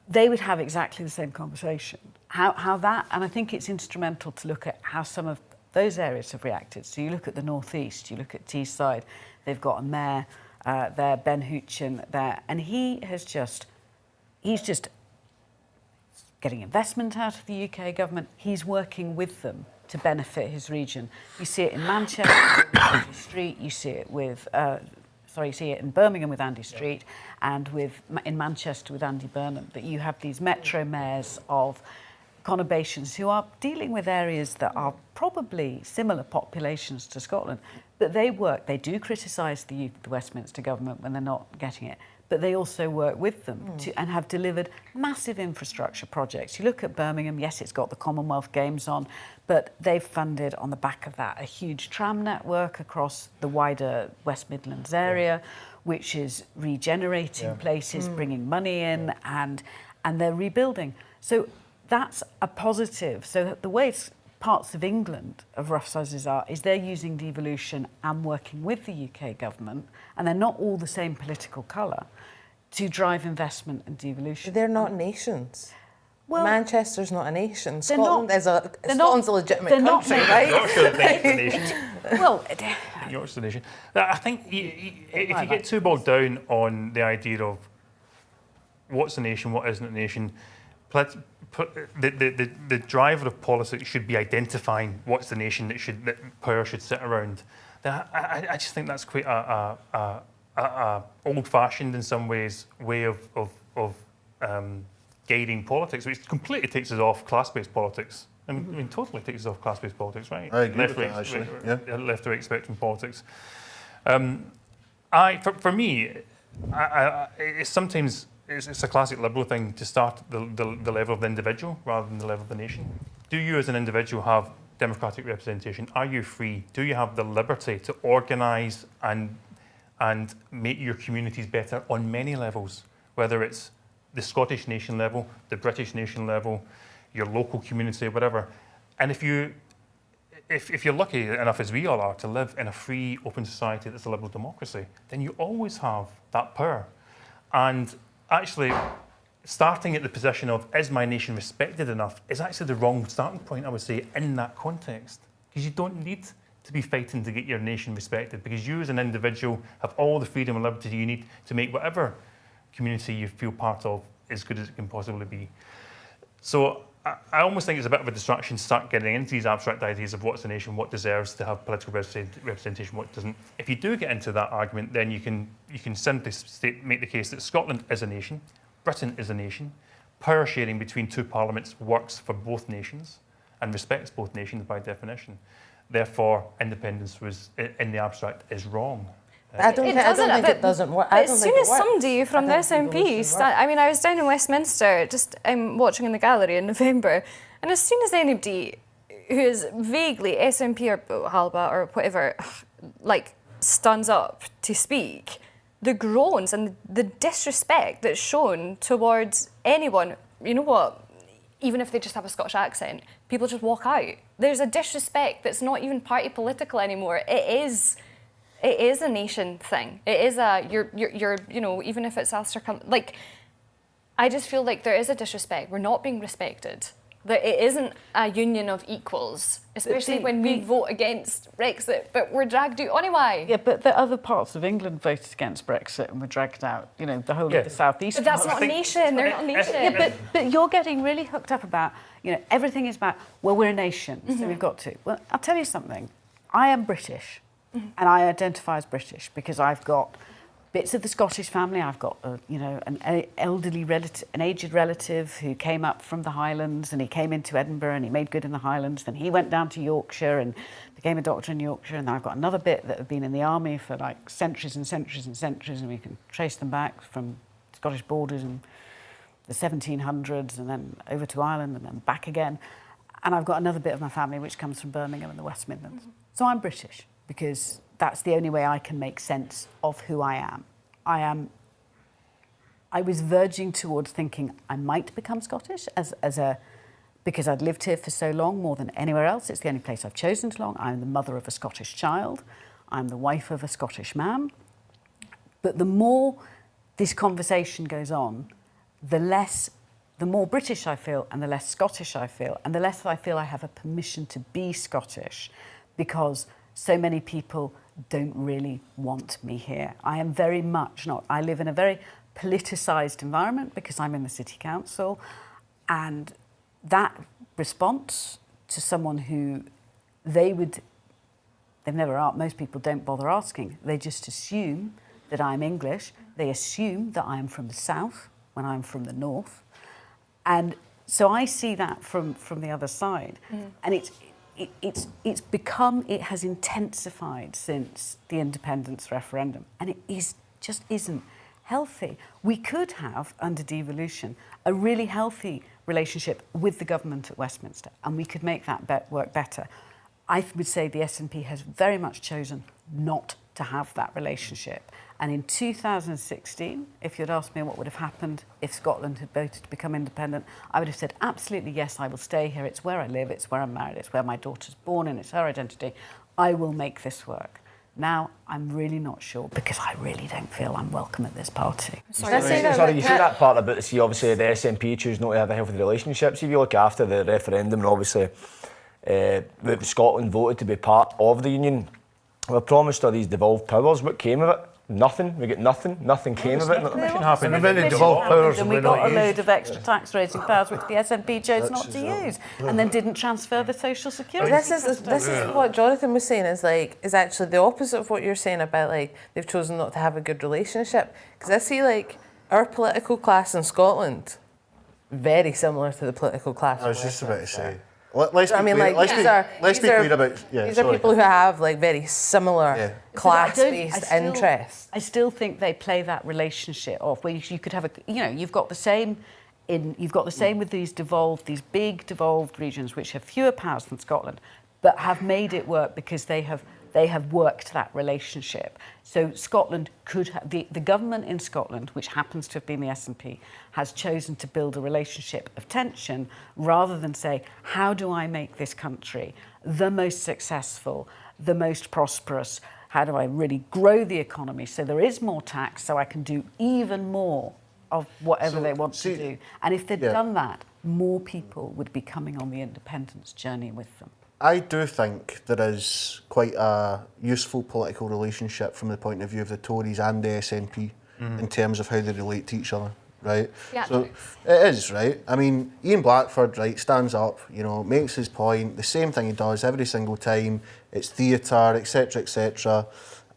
they would have exactly the same conversation. How that, and I think it's instrumental to look at how some of those areas have reacted. So you look at the North East, you look at Teesside, they've got a mayor there, Ben Hoochin there, and he's just getting investment out of the UK government. He's working with them to benefit his region. You see it in Manchester with Andy Street, you see it in Birmingham with Andy Street, and in Manchester with Andy Burnham, that you have these metro mayors of conurbations who are dealing with areas that are probably similar populations to Scotland, but they do criticise the Westminster government when they're not getting it, but they also work with them and have delivered massive infrastructure projects. You look at Birmingham, yes, it's got the Commonwealth Games on, but they've funded on the back of that a huge tram network across the wider West Midlands area, which is regenerating places, bringing money in, and they're rebuilding. So that's a positive. So the way parts of England of rough sizes is they're using devolution and working with the UK government, and they're not all the same political colour, to drive investment and devolution. They're not nations. Well, Manchester's not a nation. Scotland's a legitimate country, right? Yorkshire, I think, is the nation. Well, Yorkshire's the nation. I think if you get too bogged down on the idea of what's a nation, what isn't a nation, the driver of politics should be identifying what's the nation that power should sit around. I just think that's quite a old-fashioned, in some ways, way of guiding politics, which completely takes us off class-based politics. I mean, totally takes us off class-based politics, right? I agree with that, actually. Yeah. Left-to-right spectrum politics. For me, it's sometimes it's a classic liberal thing to start at the level of the individual rather than the level of the nation. Do you, as an individual, have democratic representation? Are you free? Do you have the liberty to organise and and make your communities better on many levels, whether it's the Scottish nation level, the British nation level, your local community, whatever. And if you're lucky enough, as we all are, to live in a free, open society that's a liberal democracy, then you always have that power. And actually, starting at the position of, is my nation respected enough, is actually the wrong starting point, I would say, in that context. Because you don't need to be fighting to get your nation respected, because you as an individual have all the freedom and liberty you need to make whatever community you feel part of as good as it can possibly be. So I almost think it's a bit of a distraction to start getting into these abstract ideas of what's a nation, what deserves to have political representation, what doesn't. If you do get into that argument, then you can simply make the case that Scotland is a nation, Britain is a nation, power sharing between two parliaments works for both nations and respects both nations by definition. Therefore, independence in the abstract is wrong. I don't think it doesn't work. As soon as somebody from the SNP, I was down in Westminster just watching in the gallery in November, and as soon as anybody who is vaguely SNP or Halba or whatever, like, stands up to speak, the groans and the disrespect that's shown towards anyone, you know what, even if they just have a Scottish accent, people just walk out. There's a disrespect that's not even party political anymore. It is a nation thing. It is you're you know, even if it's us like, I just feel like there is a disrespect. We're not being respected. That it isn't a union of equals, especially when we vote against Brexit, but we're dragged out anyway. Yeah, but the other parts of England voted against Brexit and were dragged out, you know, the whole of the southeast. But that's not a nation, they're not a nation. Yeah, but you're getting really hooked up about, you know, everything is about, well, we're a nation, so we've got to. Well, I'll tell you something. I am British, and I identify as British because I've got bits of the Scottish family. I've got, you know, an elderly relative, an aged relative who came up from the Highlands, and he came into Edinburgh and he made good in the Highlands. Then he went down to Yorkshire and became a doctor in Yorkshire. And then I've got another bit that have been in the army for like centuries and centuries and centuries, and we can trace them back from Scottish borders and the 1700s, and then over to Ireland and then back again. And I've got another bit of my family which comes from Birmingham and the West Midlands. So I'm British because that's the only way I can make sense of who I am. I was verging towards thinking I might become Scottish because I'd lived here for so long, more than anywhere else. It's the only place I've chosen to long. I'm the mother of a Scottish child. I'm the wife of a Scottish man. But the more this conversation goes on, the more British I feel and the less Scottish I feel, and the less I feel I have a permission to be Scottish, because so many people don't really want me here. I am very much not. I live in a very politicised environment because I'm in the city council, and that response to someone who they've never asked, most people don't bother asking, they just assume that I'm English, they assume that I'm from the south when I'm from the north, and so I see that from the other side, and it has intensified since the independence referendum, and it just isn't healthy. We could have, under devolution, a really healthy relationship with the government at Westminster, and we could make that work better. I would say the SNP has very much chosen not to have that relationship. And in 2016, if you'd asked me what would have happened if Scotland had voted to become independent, I would have said, absolutely, yes, I will stay here. It's where I live, it's where I'm married, it's where my daughter's born, and it's her identity. I will make this work. Now, I'm really not sure, because I really don't feel I'm welcome at this party. Sorry, you say that part about, see, obviously the SNP choose not to have a healthy relationship. See, if you look after the referendum, and obviously Scotland voted to be part of the Union, we promised all these devolved powers. What came of it? Nothing. We get nothing. Nothing came of it. Nothing happened. And then devolved powers and we got a load of extra tax-raising powers which the SNP chose not to use, and then didn't transfer the social security. This is what Jonathan was saying is actually the opposite of what you're saying about, like, they've chosen not to have a good relationship. Because I see, like, our political class in Scotland very similar to the political class. I was just about to say. Let's be clear about. These are people who have, like, very similar class-based interests. I still think they play that relationship off, where you could have you've got the same with these big devolved regions which have fewer powers than Scotland, but have made it work because they have they have worked that relationship. So Scotland could have, the government in Scotland, which happens to have been the SNP, has chosen to build a relationship of tension rather than say, how do I make this country the most successful, the most prosperous? How do I really grow the economy so there is more tax so I can do even more of whatever they want to do? And if they'd done that, more people would be coming on the independence journey with them. I do think there is quite a useful political relationship from the point of view of the Tories and the SNP in terms of how they relate to each other, right? Yeah, so it is, right? I mean, Ian Blackford, right, stands up, you know, makes his point, the same thing he does every single time. It's theatre, etc., etc.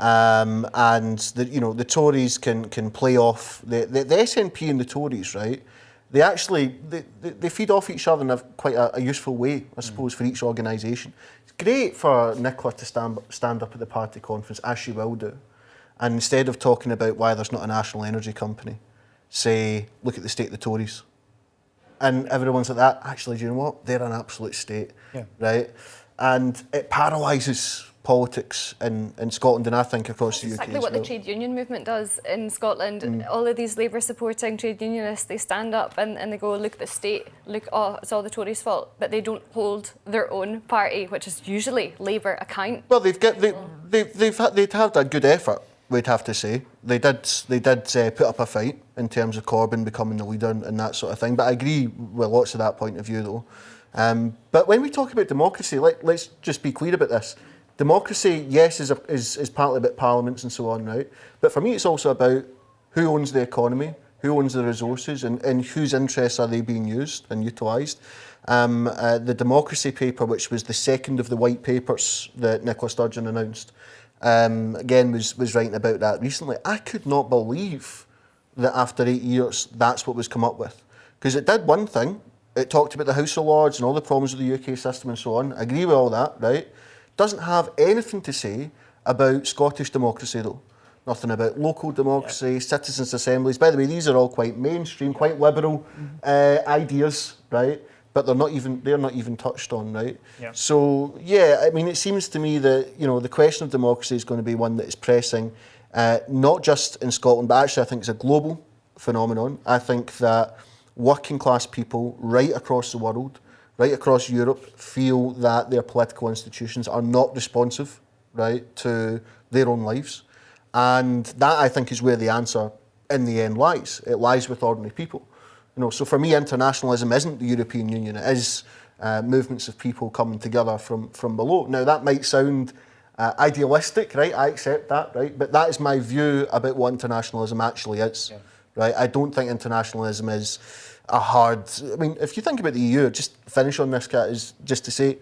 And the Tories can play off the SNP and the Tories, right? They actually they feed off each other in quite a useful way, I suppose, for each organisation. It's great for Nicola to stand up at the party conference, as she will do, and instead of talking about why there's not a national energy company, say, look at the state of the Tories. And everyone's like that. Actually, do you know what? They're an absolute state, right? And it paralyses politics in Scotland and I think across the UK exactly as what well. the trade union movement does in Scotland. All of these Labour supporting trade unionists, they stand up and they go, look at the state, look, oh, it's all the Tories' fault, but they don't hold their own party, which is usually Labour, account. Well, they'd had a good effort, we'd have to say. They did put up a fight in terms of Corbyn becoming the leader and that sort of thing. But I agree with lots of that point of view, though. But when we talk about democracy, let's just be clear about this. Democracy, yes, is partly about parliaments and so on, right? But for me, it's also about who owns the economy, who owns the resources, and whose interests are they being used and utilised. The democracy paper, which was the second of the white papers that Nicola Sturgeon announced, again was writing about that recently. I could not believe that after 8 years, that's what was come up with. Because it did one thing. It talked about the House of Lords and all the problems with the UK system and so on. I agree with all that, right? Doesn't have anything to say about Scottish democracy, though. Nothing about local democracy, citizens' assemblies. By the way, these are all quite mainstream, quite liberal ideas, right? But they're not even touched on, right? Yeah. So yeah, I mean, it seems to me that the question of democracy is going to be one that is pressing, not just in Scotland, but actually I think it's a global phenomenon. I think that working class people right across the world, right across Europe, feel that their political institutions are not responsive, right, to their own lives. And that, I think, is where the answer in the end lies. It lies with ordinary people. So for me, internationalism isn't the European Union. It is movements of people coming together from below. Now, that might sound idealistic, right? I accept that, right? But that is my view about what internationalism actually is, right? I don't think internationalism is a hard... I mean, if you think about the EU, just finish on this, Kat, is just to say,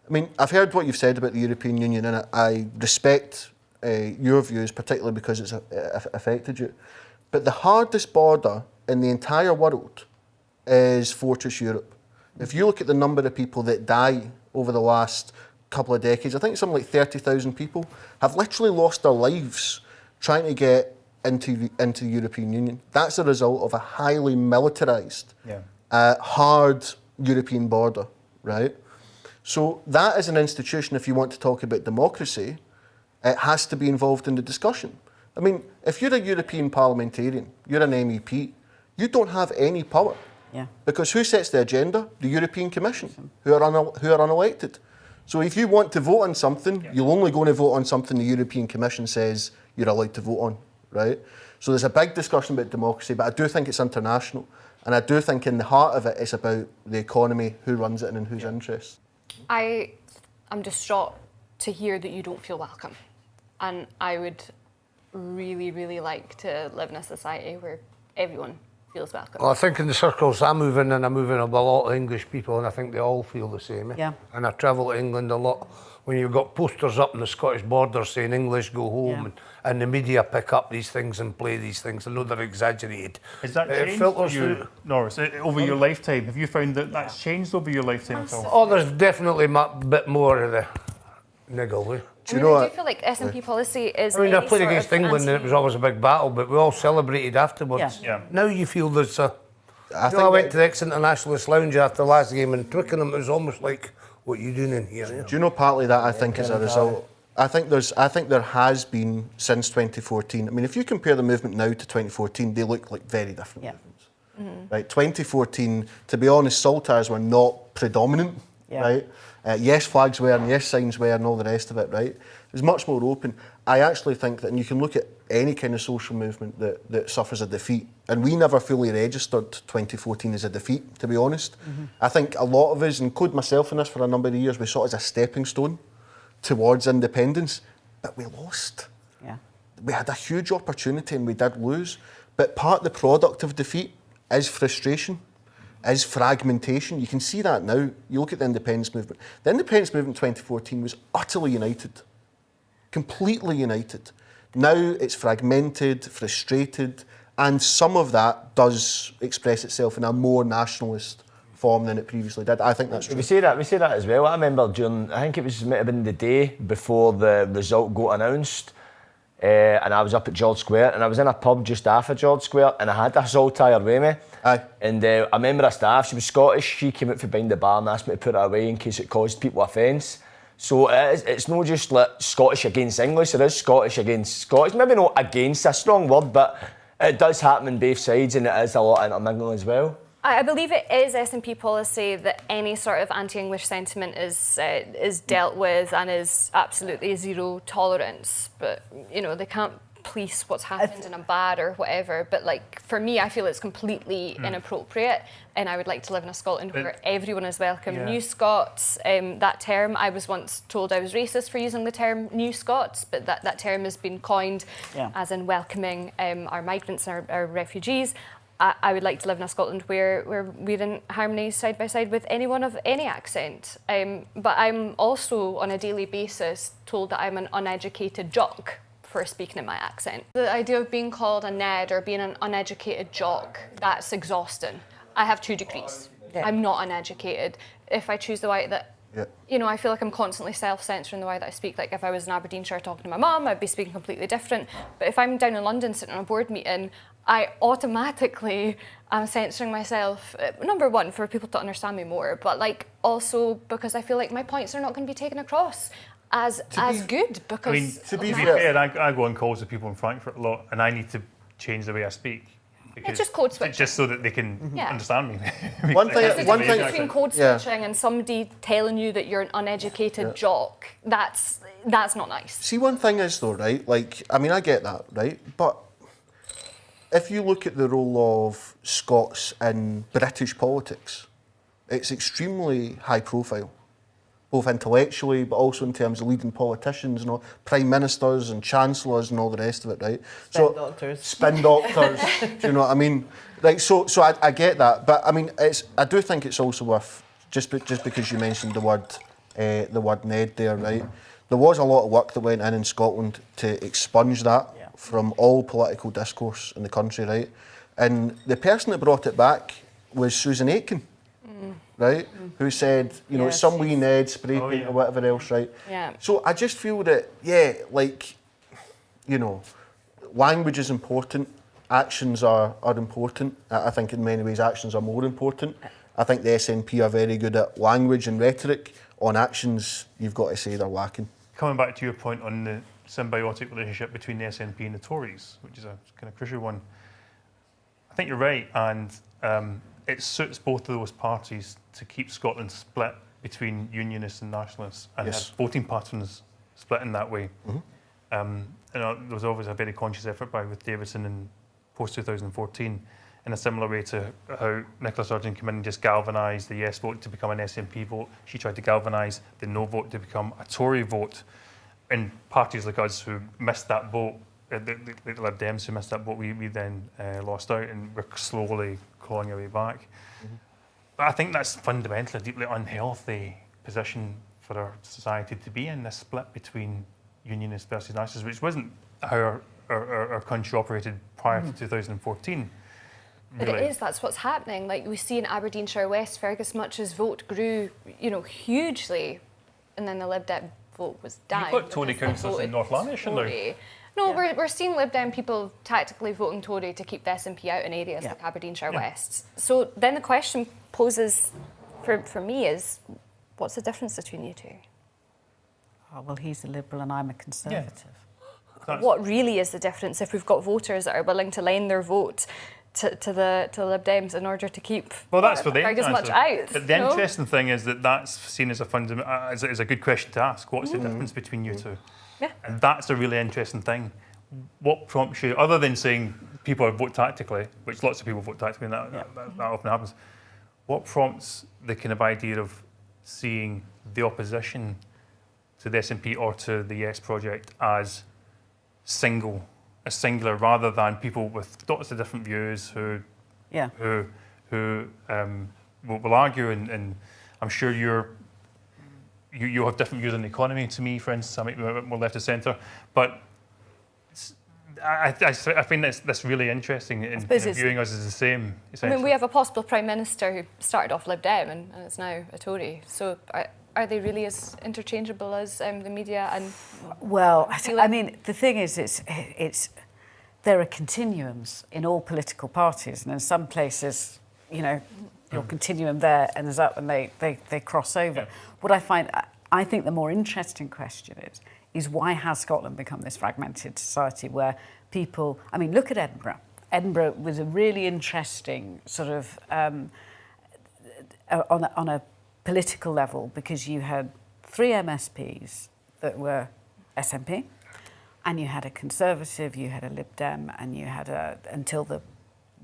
I mean, I've heard what you've said about the European Union, and I respect your views, particularly because it's affected you. But the hardest border in the entire world is Fortress Europe. If you look at the number of people that die over the last couple of decades, I think something like 30,000 people have literally lost their lives trying to get into the European Union. That's a result of a highly militarised, hard European border, right? So that is an institution, if you want to talk about democracy, it has to be involved in the discussion. I mean, if you're a European parliamentarian, you're an MEP, you don't have any power. Yeah. Because who sets the agenda? The European Commission, who are unelected. So if you want to vote on something, you're only going to vote on something the European Commission says you're allowed to vote on, right? So there's a big discussion about democracy, but I do think it's international. And I do think in the heart of it, it's about the economy, who runs it and in whose interests. I'm distraught to hear that you don't feel welcome. And I would really, really like to live in a society where everyone feels welcome. Well, I think in the circles I'm moving in with a lot of English people, and I think they all feel the same. Yeah. And I travel to England a lot. When you've got posters up on the Scottish border saying English go home, and the media pick up these things and play these things. I know they're exaggerated. Has that changed filters you, through. Norris, over your lifetime? Have you found that that's changed over your lifetime at all? Oh, there's definitely a bit more of the niggle. Eh? I do feel like SNP policy is... I mean, I any played sort against of England and it was always a big battle, but we all celebrated afterwards. Yeah. Now you feel there's a... I went to the ex-internationalist lounge after the last game in Twickenham. It was almost like, what are you doing in here? Do you know partly that I think is a result I think there has been since 2014. I mean, if you compare the movement now to 2014, they look like very different movements. Right, 2014, to be honest, Saltires were not predominant, right? Yes flags were, and yes signs were, and all the rest of it, right? It was much more open. I actually think that, and you can look at any kind of social movement that suffers a defeat, and we never fully registered 2014 as a defeat, to be honest. I think a lot of us, include myself in this for a number of years, we saw it as a stepping stone towards independence, but we lost. We had a huge opportunity and we did lose, but part of the product of defeat is frustration, is fragmentation. You can see that now. You look at the independence movement. The independence movement in 2014 was utterly united, completely united. Now it's fragmented, frustrated, and some of that does express itself in a more nationalist form than it previously did. I think that's true. We say that as well. I remember I think it might have been the day before the result got announced, and I was up at George Square, and I was in a pub just after George Square, and I had a Saltire with me. Aye. And I remember a staff, she was Scottish, she came out from behind the bar and asked me to put it away in case it caused people offence. So it's not just like Scottish against English, it is Scottish against Scottish. Maybe not against, a strong word, but it does happen on both sides, and it is a lot intermingling as well. I believe it is SNP policy that any sort of anti-English sentiment is dealt with and is absolutely zero tolerance. But, you know, they can't police what's happened in a bar or whatever. But, like, for me, I feel it's completely inappropriate, and I would like to live in a Scotland where everyone is welcome. New Scots, that term, I was once told I was racist for using the term New Scots, but that term has been coined as in welcoming our migrants and our refugees. I would like to live in a Scotland where we're in harmony side by side with anyone of any accent. But I'm also, on a daily basis, told that I'm an uneducated jock for speaking in my accent. The idea of being called a Ned or being an uneducated jock, that's exhausting. I have 2 degrees. I'm not uneducated. If I choose the way that, you know, I feel like I'm constantly self-censoring the way that I speak. Like if I was in Aberdeenshire talking to my mum, I'd be speaking completely different. But if I'm down in London sitting on a board meeting, I automatically am censoring myself, number one, for people to understand me more, but like also because I feel like my points are not going to be taken across as good. Because I mean, to be fair, I go on calls with people in Frankfurt a lot, and I need to change the way I speak. It's just code switching. Just so that they can understand me. One thing between code switching and somebody telling you that you're an uneducated jock, that's not nice. See, one thing is though, right? Like, I mean, I get that, right? But if you look at the role of Scots in British politics, it's extremely high profile, both intellectually, but also in terms of leading politicians and all, prime ministers and chancellors and all the rest of it, right? Spin doctors. Do you know what I mean? Like, so I get that, but I mean, I do think it's also worth, just because you mentioned the word Ned there, right? There was a lot of work that went in Scotland to expunge that from all political discourse in the country, right? And the person that brought it back was Susan Aitken, right? Who said, you know, some wee Ned spray paint or whatever else, right? Yeah. So I just feel that, like, you know, language is important, actions are important. I think in many ways actions are more important. I think the SNP are very good at language and rhetoric. On actions, you've got to say they're lacking. Coming back to your point on the symbiotic relationship between the SNP and the Tories, which is a kind of crucial one, I think you're right, and it suits both of those parties to keep Scotland split between unionists and nationalists and have voting patterns split in that way. There was always a very conscious effort by Ruth Davidson in post-2014 in a similar way to how Nicola Sturgeon came in and just galvanised the yes vote to become an SNP vote. She tried to galvanise the no vote to become a Tory vote. And parties like us who missed that vote, the Lib Dems who missed that vote, we then lost out, and we're slowly clawing our way back. But I think that's fundamentally a deeply unhealthy position for our society to be in, this split between unionists versus nationalists, which wasn't how our country operated prior to 2014. But it is, that's what's happening. Like we see in Aberdeenshire West, Fergus Much's vote grew, you know, hugely, and then the Lib Dem vote was down. You've got Tory councillors in North Lanarkshire now. No, we're seeing Lib Dem people tactically voting Tory to keep the SNP out in areas like Aberdeenshire West. So then the question poses for me is, what's the difference between you two? oh, well, he's a Liberal and I'm a Conservative. What really is the difference if we've got voters that are willing to lend their vote to the Lib Dems in order to keep Well, that's for them as to much answer. out? But the interesting thing is that that's seen as a good question to ask. What's the difference between you two? Yeah. And that's a really interesting thing. What prompts you, other than saying people vote tactically, which lots of people vote tactically, and that often happens, what prompts the kind of idea of seeing the opposition to the SNP or to the Yes project as singular, rather than people with lots of different views who will argue, and I'm sure you have different views on the economy to me, for instance. I might be a bit more left of centre, but I find that's really interesting in viewing us as the same. I mean, we have a possible Prime Minister who started off Lib Dem and is now a Tory. So are they really as interchangeable as the media and? Well, I mean, the thing is, there are continuums in all political parties, and in some places, your continuum there ends up and they cross over. Yeah. What I think the more interesting question is why has Scotland become this fragmented society where people, I mean, look at Edinburgh. Edinburgh was a really interesting sort of, on a political level, because you had 3 MSPs that were SNP, and you had a Conservative, you had a Lib Dem, and you had until the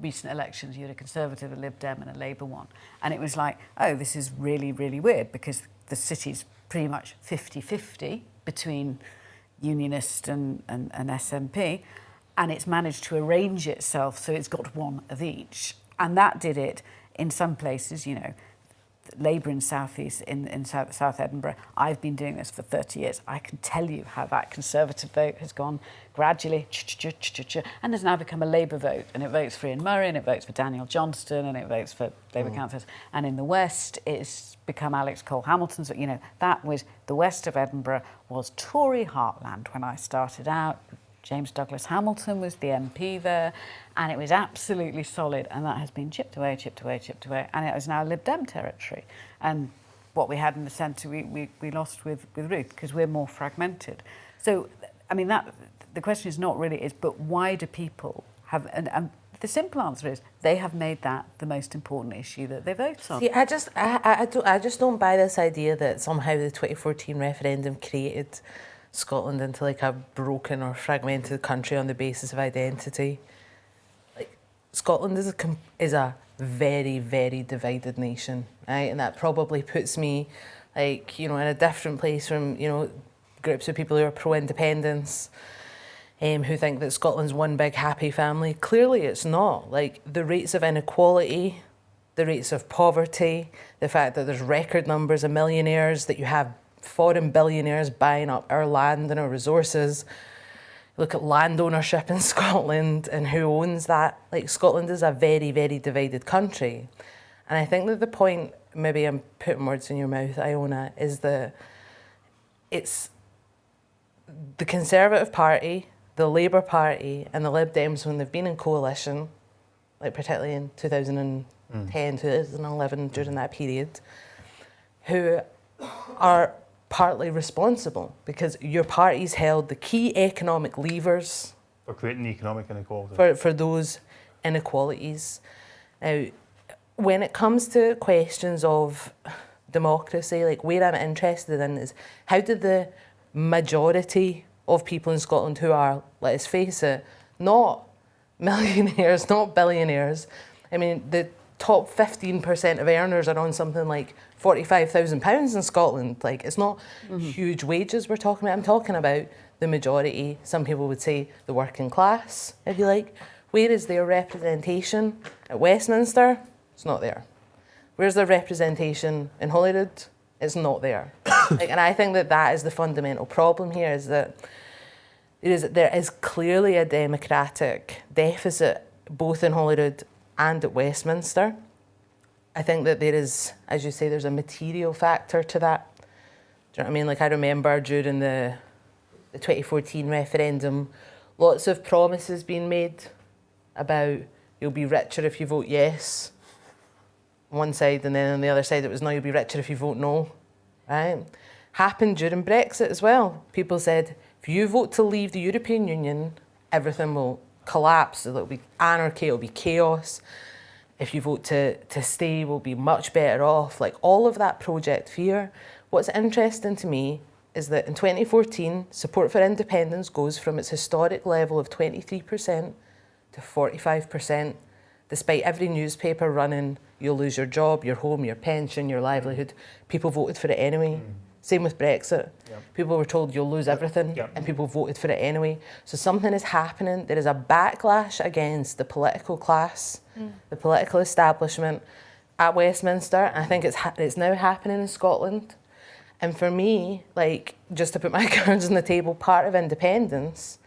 recent elections, you had a Conservative, a Lib Dem and a Labour one. And it was like, oh, this is really, really weird, because the city's pretty much 50-50 between Unionist and SNP, and it's managed to arrange itself so it's got one of each. And that did it in some places, Labour in South Edinburgh. I've been doing this for 30 years. I can tell you how that Conservative vote has gone gradually, and has now become a Labour vote, and it votes for Ian Murray, and it votes for Daniel Johnston, and it votes for Labour councillors. And in the West, it's become Alex Cole-Hamilton's. That was the West of Edinburgh was Tory heartland when I started out. James Douglas Hamilton was the MP there, and it was absolutely solid, and that has been chipped away, and it is now Lib Dem territory. And what we had in the centre, we lost with Ruth, because we're more fragmented. So, I mean, the question is not really but why do people have, and the simple answer is they have made that the most important issue that they vote on. See, I just don't buy this idea that somehow the 2014 referendum created Scotland into like a broken or fragmented country on the basis of identity. Like, Scotland is a very, very divided nation, right? And that probably puts me in a different place from, groups of people who are pro-independence, who think that Scotland's one big happy family. Clearly it's not. Like, the rates of inequality, the rates of poverty, the fact that there's record numbers of millionaires, that you have foreign billionaires buying up our land and our resources. Look at land ownership in Scotland and who owns that. Like, Scotland is a very, very divided country. And I think that the point, maybe I'm putting words in your mouth, Iona, is that it's the Conservative Party, the Labour Party and the Lib Dems, when they've been in coalition, like particularly in 2010, 2011, during that period, who are partly responsible, because your parties held the key economic levers for creating economic inequality. For those inequalities. Now, when it comes to questions of democracy, like, where I'm interested in is how did the majority of people in Scotland who are, let us face it, not millionaires, not billionaires, I mean, the top 15% of earners are on something like £45,000 in Scotland. Like, it's not huge wages we're talking about. I'm talking about the majority. Some people would say the working class, if you like. Where is their representation? At Westminster? It's not there. Where's their representation in Holyrood? It's not there. And I think that is the fundamental problem here, is that there is clearly a democratic deficit both in Holyrood and at Westminster. I think that there is, as you say, there's a material factor to that. Do you know what I mean? Like, I remember during the 2014 referendum, lots of promises being made about you'll be richer if you vote yes on one side, and then on the other side it was no, you'll be richer if you vote no, right? happened during Brexit as well. People said, if you vote to leave the European Union, everything will collapse, there'll be anarchy, it'll be chaos. If you vote to stay, we'll be much better off. Like all of that project fear. What's interesting to me is that in 2014, support for independence goes from its historic level of 23% to 45%, despite every newspaper running, you'll lose your job, your home, your pension, your livelihood. People voted for it anyway. Same with Brexit. People were told you'll lose everything, and people voted for it anyway. So something is happening. There is a backlash against the political class, the political establishment at Westminster. And I think it's now happening in Scotland. And for me, like, just to put my cards on the table, part of independence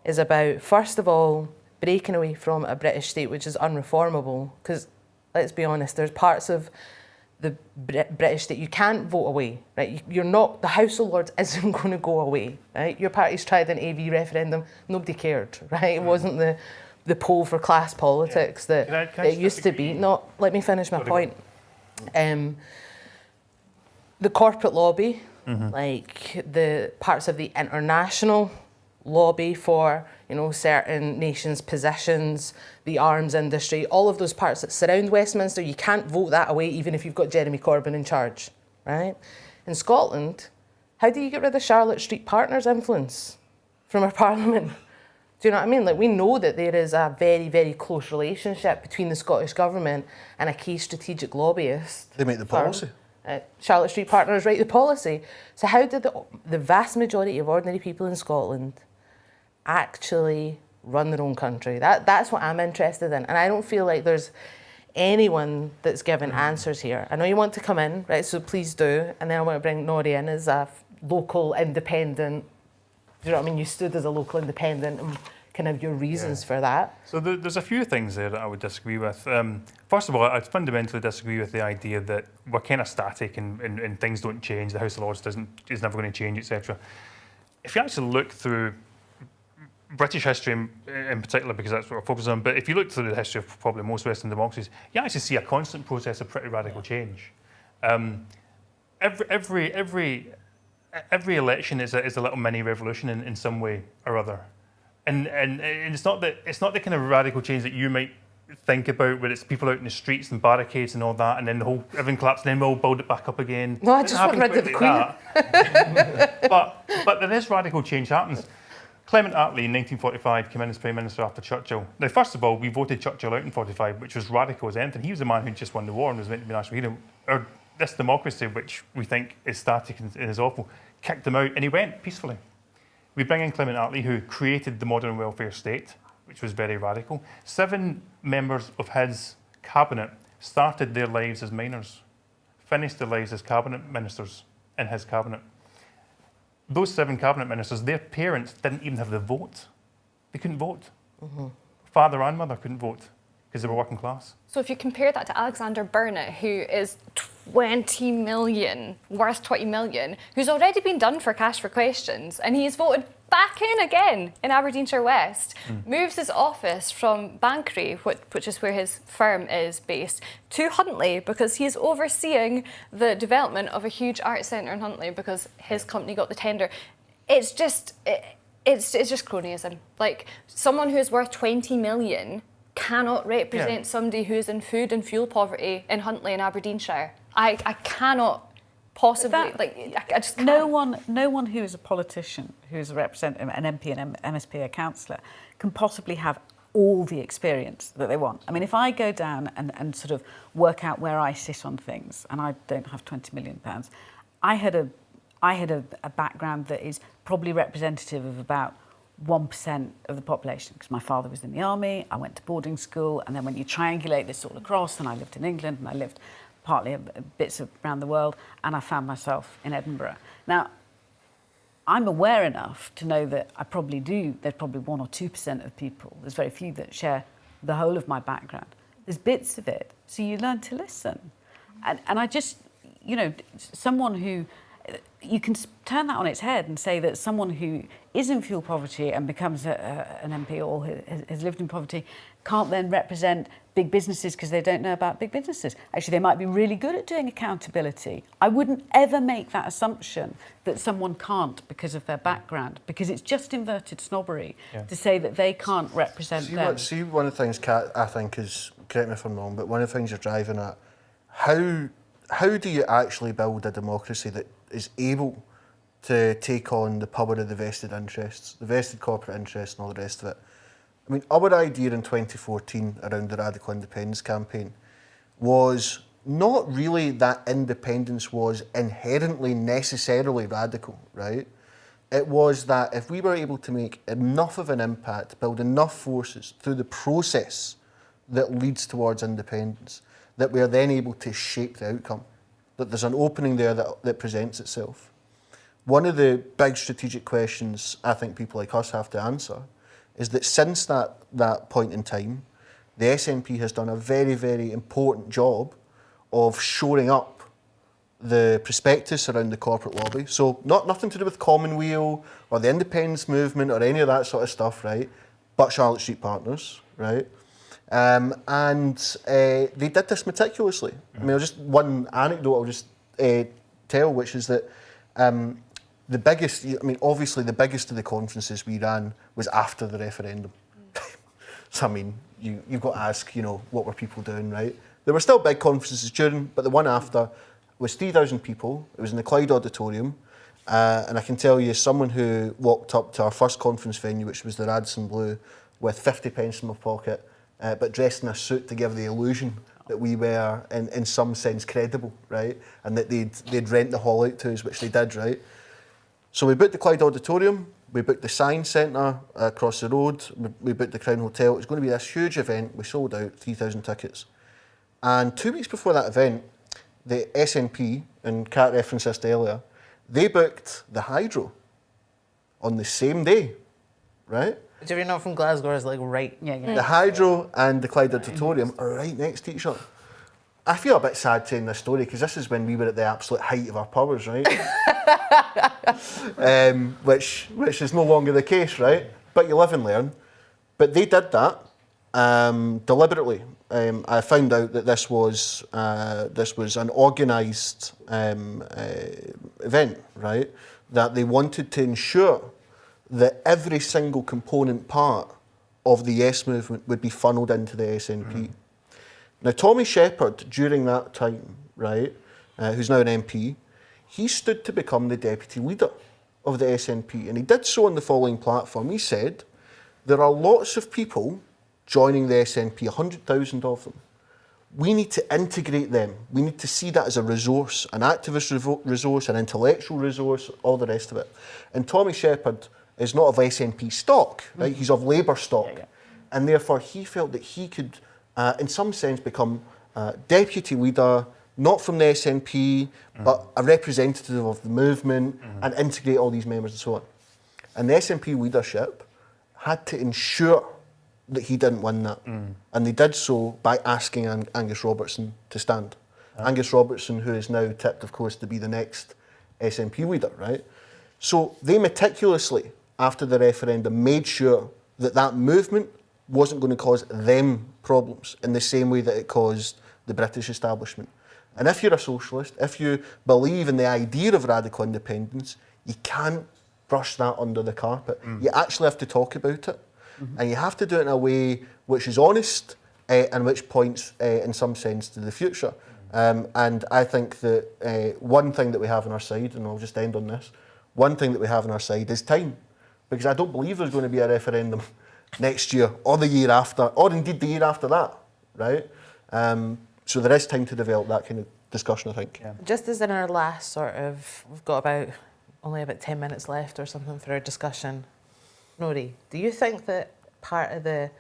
is about, first of all, breaking away from a British state which is unreformable. Because, let's be honest, there's parts of the British state you can't vote away, right? You're not, the House of Lords isn't going to go away, right? Your party's tried an AV referendum, nobody cared, right? It wasn't the poll for class politics that it used to be. No, let me finish my point. The corporate lobby, like the parts of the international lobby for, you know, certain nations' positions, the arms industry, all of those parts that surround Westminster, you can't vote that away even if you've got Jeremy Corbyn in charge, right? In Scotland, how do you get rid of Charlotte Street Partners' influence from our parliament? Do you know what I mean? Like, we know that there is a very, very close relationship between the Scottish Government and a key strategic lobbyist. They make the policy. Charlotte Street Partners write the policy. So how did the vast majority of ordinary people in Scotland actually run their own country? That's what I'm interested in. And I don't feel like there's anyone that's given answers here. I know you want to come in, right? So please do. And then I want to bring Nori in as a local independent. Do you know what I mean? You stood as a local independent and kind of your reasons for that. So there's a few things there that I would disagree with. First of all, I fundamentally disagree with the idea that we're kind of static and things don't change. The House of Lords is never going to change, etc. If you actually look through British history in particular, because that's what we're focusing on, but if you look through the history of probably most Western democracies, you actually see a constant process of pretty radical change. Every election is a little mini revolution in some way or other. And it's not the kind of radical change that you might think about, where it's people out in the streets and barricades and all that, and then everything collapses, and then we'll build it back up again. No, I just want rid of the Queen. But there is radical change happens. Clement Attlee in 1945 came in as Prime Minister after Churchill. Now, first of all, we voted Churchill out in 45, which was radical as anything. He was the man who just won the war and was meant to be national hero. This democracy, which we think is static and is awful, kicked him out, and he went peacefully. We bring in Clement Attlee, who created the modern welfare state, which was very radical. 7 members of his cabinet started their lives as miners, finished their lives as cabinet ministers in his cabinet. Those 7 cabinet ministers, their parents didn't even have the vote. They couldn't vote. Father and mother couldn't vote because they were working class. So if you compare that to Alexander Burnett, who is 20 million, worth 20 million, who's already been done for Cash for Questions, and he's voted back in again in Aberdeenshire West, moves his office from Bankery, which is where his firm is based, to Huntly, because he's overseeing the development of a huge art centre in Huntly because his company got the tender. It's just cronyism. Like, someone who's worth 20 million cannot represent somebody who's in food and fuel poverty in Huntly in Aberdeenshire. I cannot possibly, I just can't. No one who is a politician, who's a representative, an MP, an MSP, a councillor, can possibly have all the experience that they want. I mean, if I go down and sort of work out where I sit on things, and I don't have £20 million, I had a background that is probably representative of about 1% of the population, because my father was in the army, I went to boarding school, and then when you triangulate this all across, and I lived in England, and I lived partly bits around the world, and I found myself in Edinburgh. Now, I'm aware enough to know that I probably do, there's probably 1 or 2% of people, there's very few that share the whole of my background. There's bits of it, so you learn to listen. And I just, you know, someone who, you can turn that on its head and say that someone who is in fuel poverty and becomes an MP or has lived in poverty can't then represent big businesses because they don't know about big businesses. Actually, they might be really good at doing accountability. I wouldn't ever make that assumption that someone can't because of their background, because it's just inverted snobbery to say that they can't represent them. See, one of the things, Kat, I think is, correct me if I'm wrong, but one of the things you're driving at, how do you actually build a democracy that is able to take on the power of the vested interests, the vested corporate interests and all the rest of it? I mean, our idea in 2014 around the Radical Independence campaign was not really that independence was inherently necessarily radical, right? It was that if we were able to make enough of an impact, build enough forces through the process that leads towards independence, that we are then able to shape the outcome, that there's an opening there that presents itself. One of the big strategic questions I think people like us have to answer is that since that point in time, the SNP has done a very, very important job of shoring up the prospectus around the corporate lobby. So nothing to do with Commonweal or the independence movement or any of that sort of stuff, right? But Charlotte Street Partners, right? And they did this meticulously. I mean, just one anecdote I'll just tell, which is that the biggest, I mean, obviously the biggest of the conferences we ran was after the referendum. So, I mean, you've got to ask, what were people doing, right? There were still big conferences during, but the one after was 3,000 people. It was in the Clyde Auditorium. And I can tell you, as someone who walked up to our first conference venue, which was the Radisson Blue, with 50 pence in my pocket, but dressed in a suit to give the illusion that we were, in some sense, credible, right? And that they'd rent the hall out to us, which they did, right? So we booked the Clyde Auditorium, we booked the Science Centre across the road, we booked the Crown Hotel. It was going to be this huge event. We sold out 3,000 tickets. And 2 weeks before that event, the SNP, and Kat referenced this earlier, they booked the Hydro on the same day, right? Which, if you're not from Glasgow, is like right. Yeah. The Hydro and the Clyde Auditorium are right next to each other. I feel a bit sad saying this story because this is when we were at the absolute height of our powers, right? Which is no longer the case, right? But you live and learn. But they did that deliberately. I found out that this was an organised event, right? That they wanted to ensure that every single component part of the Yes movement would be funnelled into the SNP. Now, Tommy Shepherd, during that time, right, who's now an MP, he stood to become the deputy leader of the SNP, and he did so on the following platform. He said, there are lots of people joining the SNP, 100,000 of them. We need to integrate them. We need to see that as a resource, an activist resource, an intellectual resource, all the rest of it. And Tommy Shepherd is not of SNP stock, right? He's of Labour stock. And therefore, he felt that he could, in some sense, become deputy leader, not from the SNP, but a representative of the movement, and integrate all these members and so on. And the SNP leadership had to ensure that he didn't win that. And they did so by asking Angus Robertson to stand. Angus Robertson, who is now tipped, of course, to be the next SNP leader, right? So they meticulously, after the referendum, made sure that that movement wasn't going to cause them problems in the same way that it caused the British establishment. And if you're a socialist, if you believe in the idea of radical independence, you can't brush that under the carpet. You actually have to talk about it. And you have to do it in a way which is honest and which points, in some sense, to the future. And I think that one thing that we have on our side, and I'll just end on this, one thing that we have on our side is time. Because I don't believe there's going to be a referendum next year or the year after, or indeed the year after that, right? So there is time to develop that kind of discussion, I think. Just as in our last we've got only about 10 minutes left or something for our discussion. Nori, do you think that part of the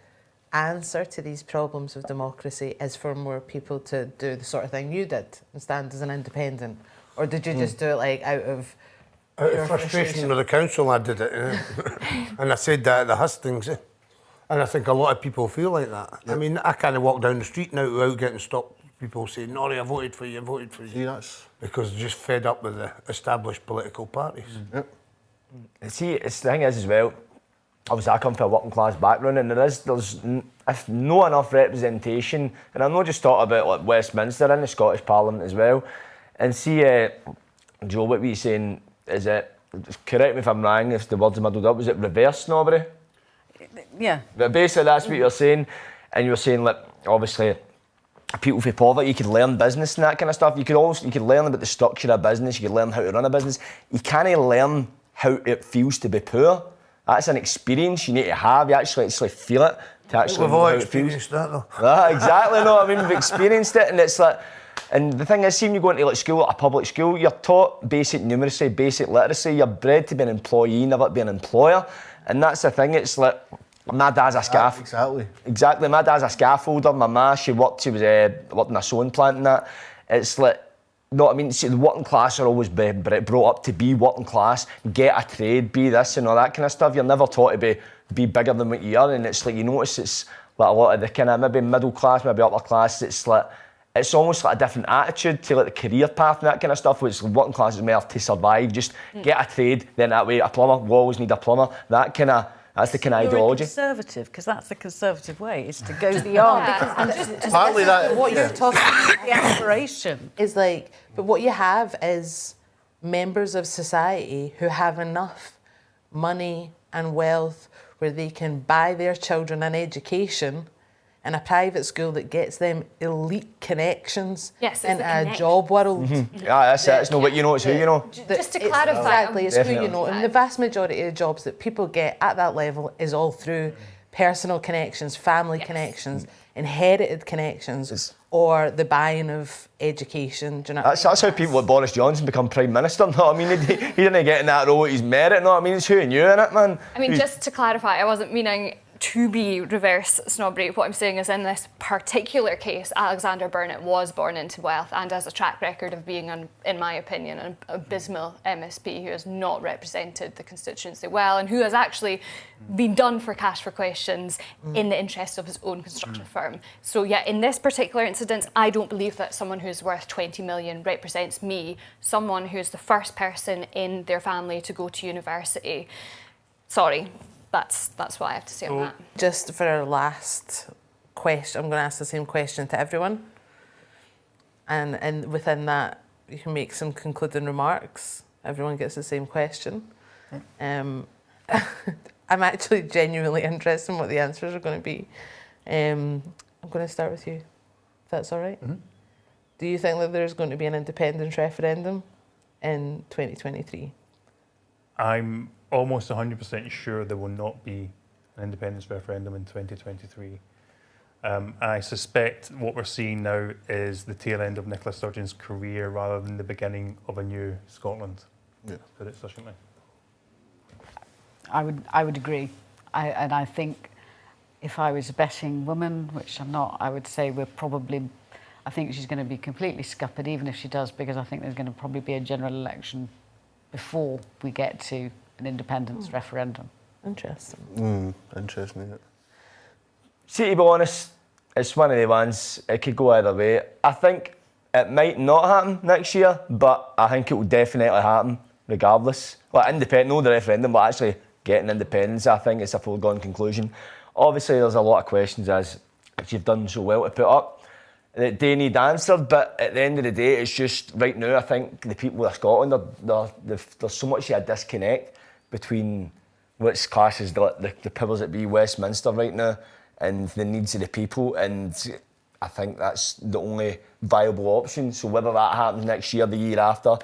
answer to these problems of democracy is for more people to do the sort of thing you did and stand as an independent? Or did you just do it like out of frustration with the council? I did it, and I said that at the hustings, and I think a lot of people feel like that. I mean, I can't walk down the street now without getting stopped people say, Norrie, I voted for you, I voted for you. See, that's... Because they're just fed up with the established political parties. Yep. See, it's the thing is as well, obviously I come from a working class background and there's if no enough representation, and I'm not just talking about like Westminster in the Scottish Parliament as well, and see, Joe, what were you saying, is it, correct me if I'm wrong, if the words are muddled up, was it reverse snobbery? Yeah. But basically that's what you're saying, and you were saying, like, obviously, people from poverty, you could learn business and that kind of stuff. You could learn about the structure of business, you could learn how to run a business. You can't learn how it feels to be poor. That's an experience you need to have. You actually feel it to actually We've know all how it feels. experienced that though. Exactly, no, I mean, we've experienced it, and it's like, and the thing is, see when you go into like school, like a public school, you're taught basic numeracy, basic literacy, you're bred to be an employee, never to be an employer, and that's the thing, it's like, my dad's a scaffolder. Exactly, my dad's a scaffolder, my ma, she worked in a sewing plant and that. It's like, no, I mean, see, the working class are always brought up to be working class, get a trade, be this and all that kind of stuff. You're never taught to be bigger than what you are, and it's like, you notice it's like a lot of the kind of maybe middle class, maybe upper class, it's like, it's almost like a different attitude to like the career path and that kind of stuff, which working class is more to survive, just get a trade, then that way a plumber, we always need a plumber, that's the kind of ideology. Conservative, because that's the conservative way, is to go beyond. Partly that... What you're talking about The aspiration. is like, but what you have is members of society who have enough money and wealth where they can buy their children an education in a private school that gets them elite connections in a job world. Yeah, that's it. It's not what you know, it's who you know. Just to clarify, Exactly, it's who you Definitely. know. And the vast majority of jobs that people get at that level is all through personal connections, family connections, inherited connections, or the buying of education. Do you know That's how people like Boris Johnson become Prime Minister, know what I mean? He didn't get in that role at his merit, know what I mean? It's who and you, innit, man? I mean, just to clarify, I wasn't meaning to be reverse snobbery. What I'm saying is, in this particular case, Alexander Burnett was born into wealth and has a track record of being, in my opinion, an abysmal MSP who has not represented the constituency well and who has actually been done for cash for questions in the interest of his own construction firm. So yeah, in this particular incident, I don't believe that someone who's worth 20 million represents me, someone who's the first person in their family to go to university. Sorry. That's what I have to say on that. Just for our last question, I'm going to ask the same question to everyone. And within that, you can make some concluding remarks. Everyone gets the same question. I'm actually genuinely interested in what the answers are going to be. I'm going to start with you, if that's all right. Mm-hmm. Do you think that there's going to be an independence referendum in 2023? I'm almost 100% sure there will not be an independence referendum in 2023. I suspect what we're seeing now is the tail end of Nicola Sturgeon's career rather than the beginning of a new Scotland. Yeah. To put it succinctly. I would agree. I think if I was a betting woman, which I'm not, I would say I think she's going to be completely scuppered, even if she does, because I think there's going to probably be a general election before we get to an independence referendum. Interesting. Interesting, yeah. See, to be honest, it's one of the ones, it could go either way. I think it might not happen next year, but I think it will definitely happen regardless. Well, independent, no the referendum, but actually getting independence, I think it's a foregone conclusion. Obviously, there's a lot of questions, as you've done so well to put up, that they need answered, but at the end of the day, it's just, right now, I think the people of Scotland, there's so much of a disconnect between what's classed as the powers that be Westminster right now and the needs of the people, and I think that's the only viable option. So whether that happens next year, the year after,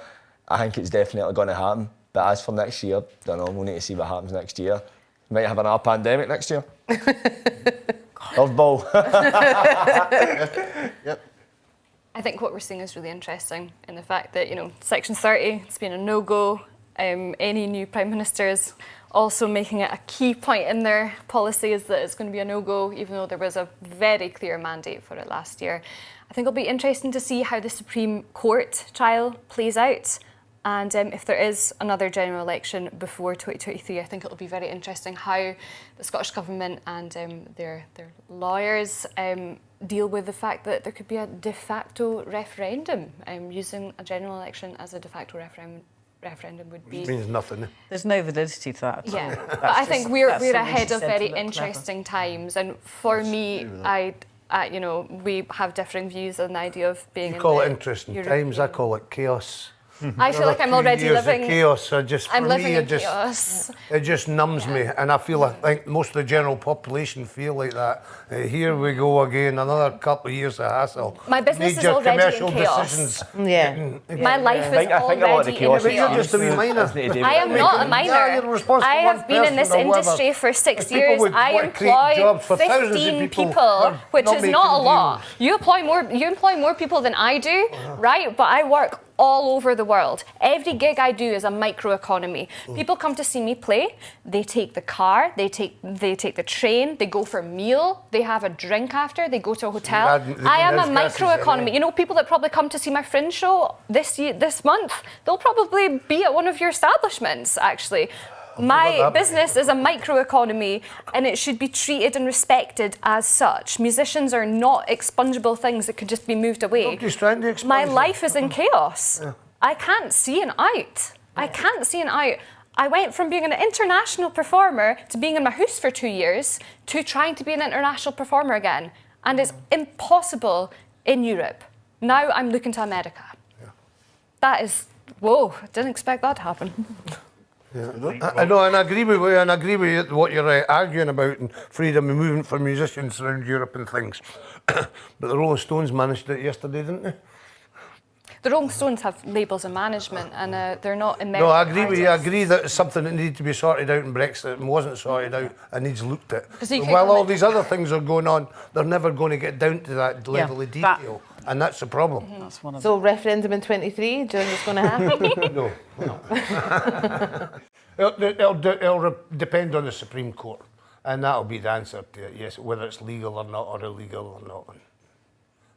I think it's definitely going to happen. But as for next year, don't know, we'll need to see what happens next year. We might have another pandemic next year. Curveball. Yep. I think what we're seeing is really interesting in the fact that, Section 30, it's been a no-go. Any new Prime Ministers also making it a key point in their policy is that it's going to be a no-go, even though there was a very clear mandate for it last year. I think it'll be interesting to see how the Supreme Court trial plays out. And if there is another general election before 2023, I think it'll be very interesting how the Scottish Government and their lawyers deal with the fact that there could be a de facto referendum. Using a general election as a de facto referendum would be... It means nothing. There's no validity to that. Yeah, but I think we're ahead of very interesting times, and for me, you know, we have differing views on the idea of being You call it interesting times, I call it chaos. I feel like I'm already living... chaos. I'm living in chaos. It just numbs me, and I think most of the general population feel like that. Here we go again, another couple of years of hassle. My business is already in chaos. My life is already in chaos. You're just a wee minor. I am not a minor. I have been in this industry for 6 years. I employ 15 people, which is not a lot. You employ more people than I do, right? But I work all over the world. Every gig I do is a microeconomy. People come to see me play, they take the car, they take the train, they go for a meal, they have a drink after, they go to a hotel. I am a microeconomy. You know, people that probably come to see my Fringe show this month, they'll probably be at one of your establishments, actually. My business is a microeconomy, and it should be treated and respected as such. Musicians are not expungible things that could just be moved away. Nobody's trying to expunge My them. life is in chaos. Yeah. I can't see an out. I can't see an out. I went from being an international performer to being in my house for 2 years to trying to be an international performer again. And it's impossible in Europe. Now I'm looking to America. Yeah. That is, whoa, didn't expect that to happen. Yeah. I know, and I agree with you, and I agree with what you're arguing about, and freedom of movement for musicians around Europe and things. But the Rolling Stones managed it yesterday, didn't they? The Rolling Stones have labels and management, and they're not American. No, I agree artists. with you. I agree that it's something that needed to be sorted out in Brexit and wasn't sorted out and needs looked at. While all these other things are going on, they're never going to get down to that level of detail. And that's the problem. Mm-hmm. That's one of So referendum in 23, do you think it's going to happen? No. It'll depend on the Supreme Court, and that'll be the answer to it, yes, whether it's legal or not, or illegal or not.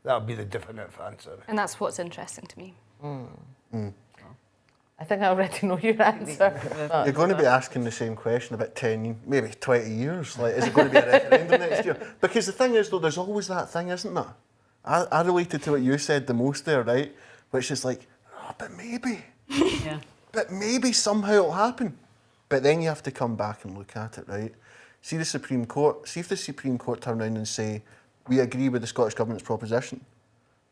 That'll be the definitive answer. And that's what's interesting to me. I think I already know your answer. You're going to be asking the same question about 10, maybe 20 years. Like, is it going to be a referendum next year? Because the thing is, though, there's always that thing, isn't there? I related to what you said the most there, right? Which is like, oh, but maybe. Yeah. But maybe somehow it'll happen. But then you have to come back and look at it, right? See the Supreme Court. See if the Supreme Court turn around and say, we agree with the Scottish Government's proposition.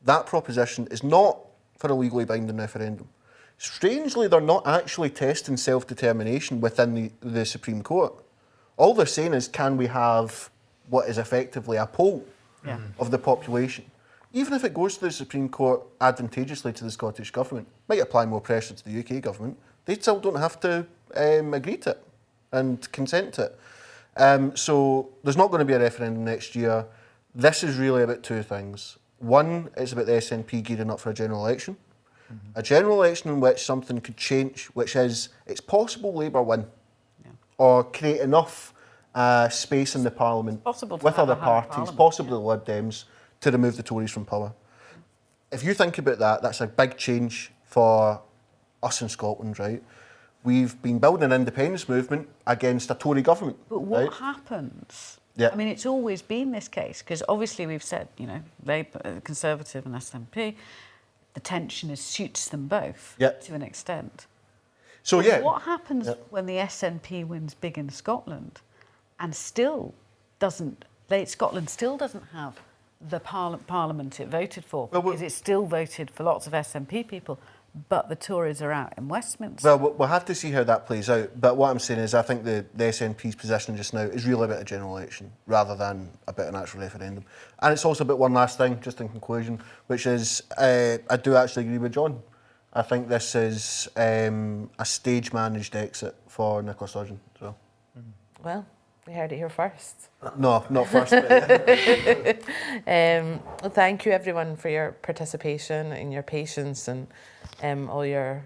That proposition is not for a legally binding referendum. Strangely, they're not actually testing self-determination within the Supreme Court. All they're saying is, can we have what is effectively a poll of the population? Even if it goes to the Supreme Court advantageously to the Scottish Government, might apply more pressure to the UK Government, they still don't have to agree to it and consent to it. So there's not going to be a referendum next year. This is really about two things. One, it's about the SNP gearing up for a general election. A general election in which something could change, which is, it's possible Labour win or create enough space in the Parliament with other parties, possibly the Lib Dems, to remove the Tories from power. If you think about that, that's a big change for us in Scotland, right? We've been building an independence movement against a Tory government. But what happens? Yeah. I mean, it's always been this case, because obviously we've said, you know, Labour, Conservative and SNP, the tension suits them both to an extent. So, what happens when the SNP wins big in Scotland and still doesn't, Scotland still doesn't have the parliament it voted for, because it's still voted for lots of SNP people, but the Tories are out in Westminster? Well, we'll have to see how that plays out. But what I'm saying is I think the SNP's position just now is really about a general election rather than about an actual referendum. And it's also about one last thing, just in conclusion, which is I do actually agree with John. I think this is a stage-managed exit for Nicola Sturgeon. So. Well, we heard it here first. No, not first. But well, thank you everyone for your participation and your patience and all your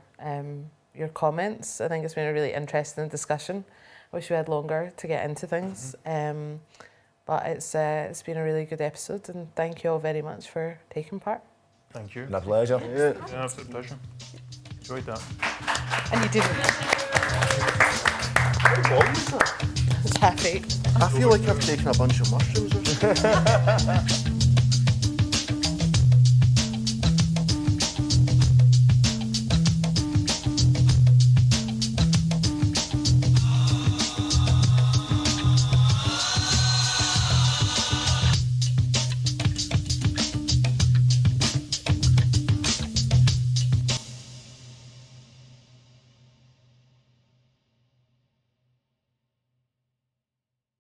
comments. I think it's been a really interesting discussion. I wish we had longer to get into things, but it's been a really good episode, and thank you all very much for taking part. Thank you. My pleasure. Yeah, absolute pleasure. Enjoyed that. And you didn't. How long was that? Happy. I feel like I've taken a bunch of mushrooms or something.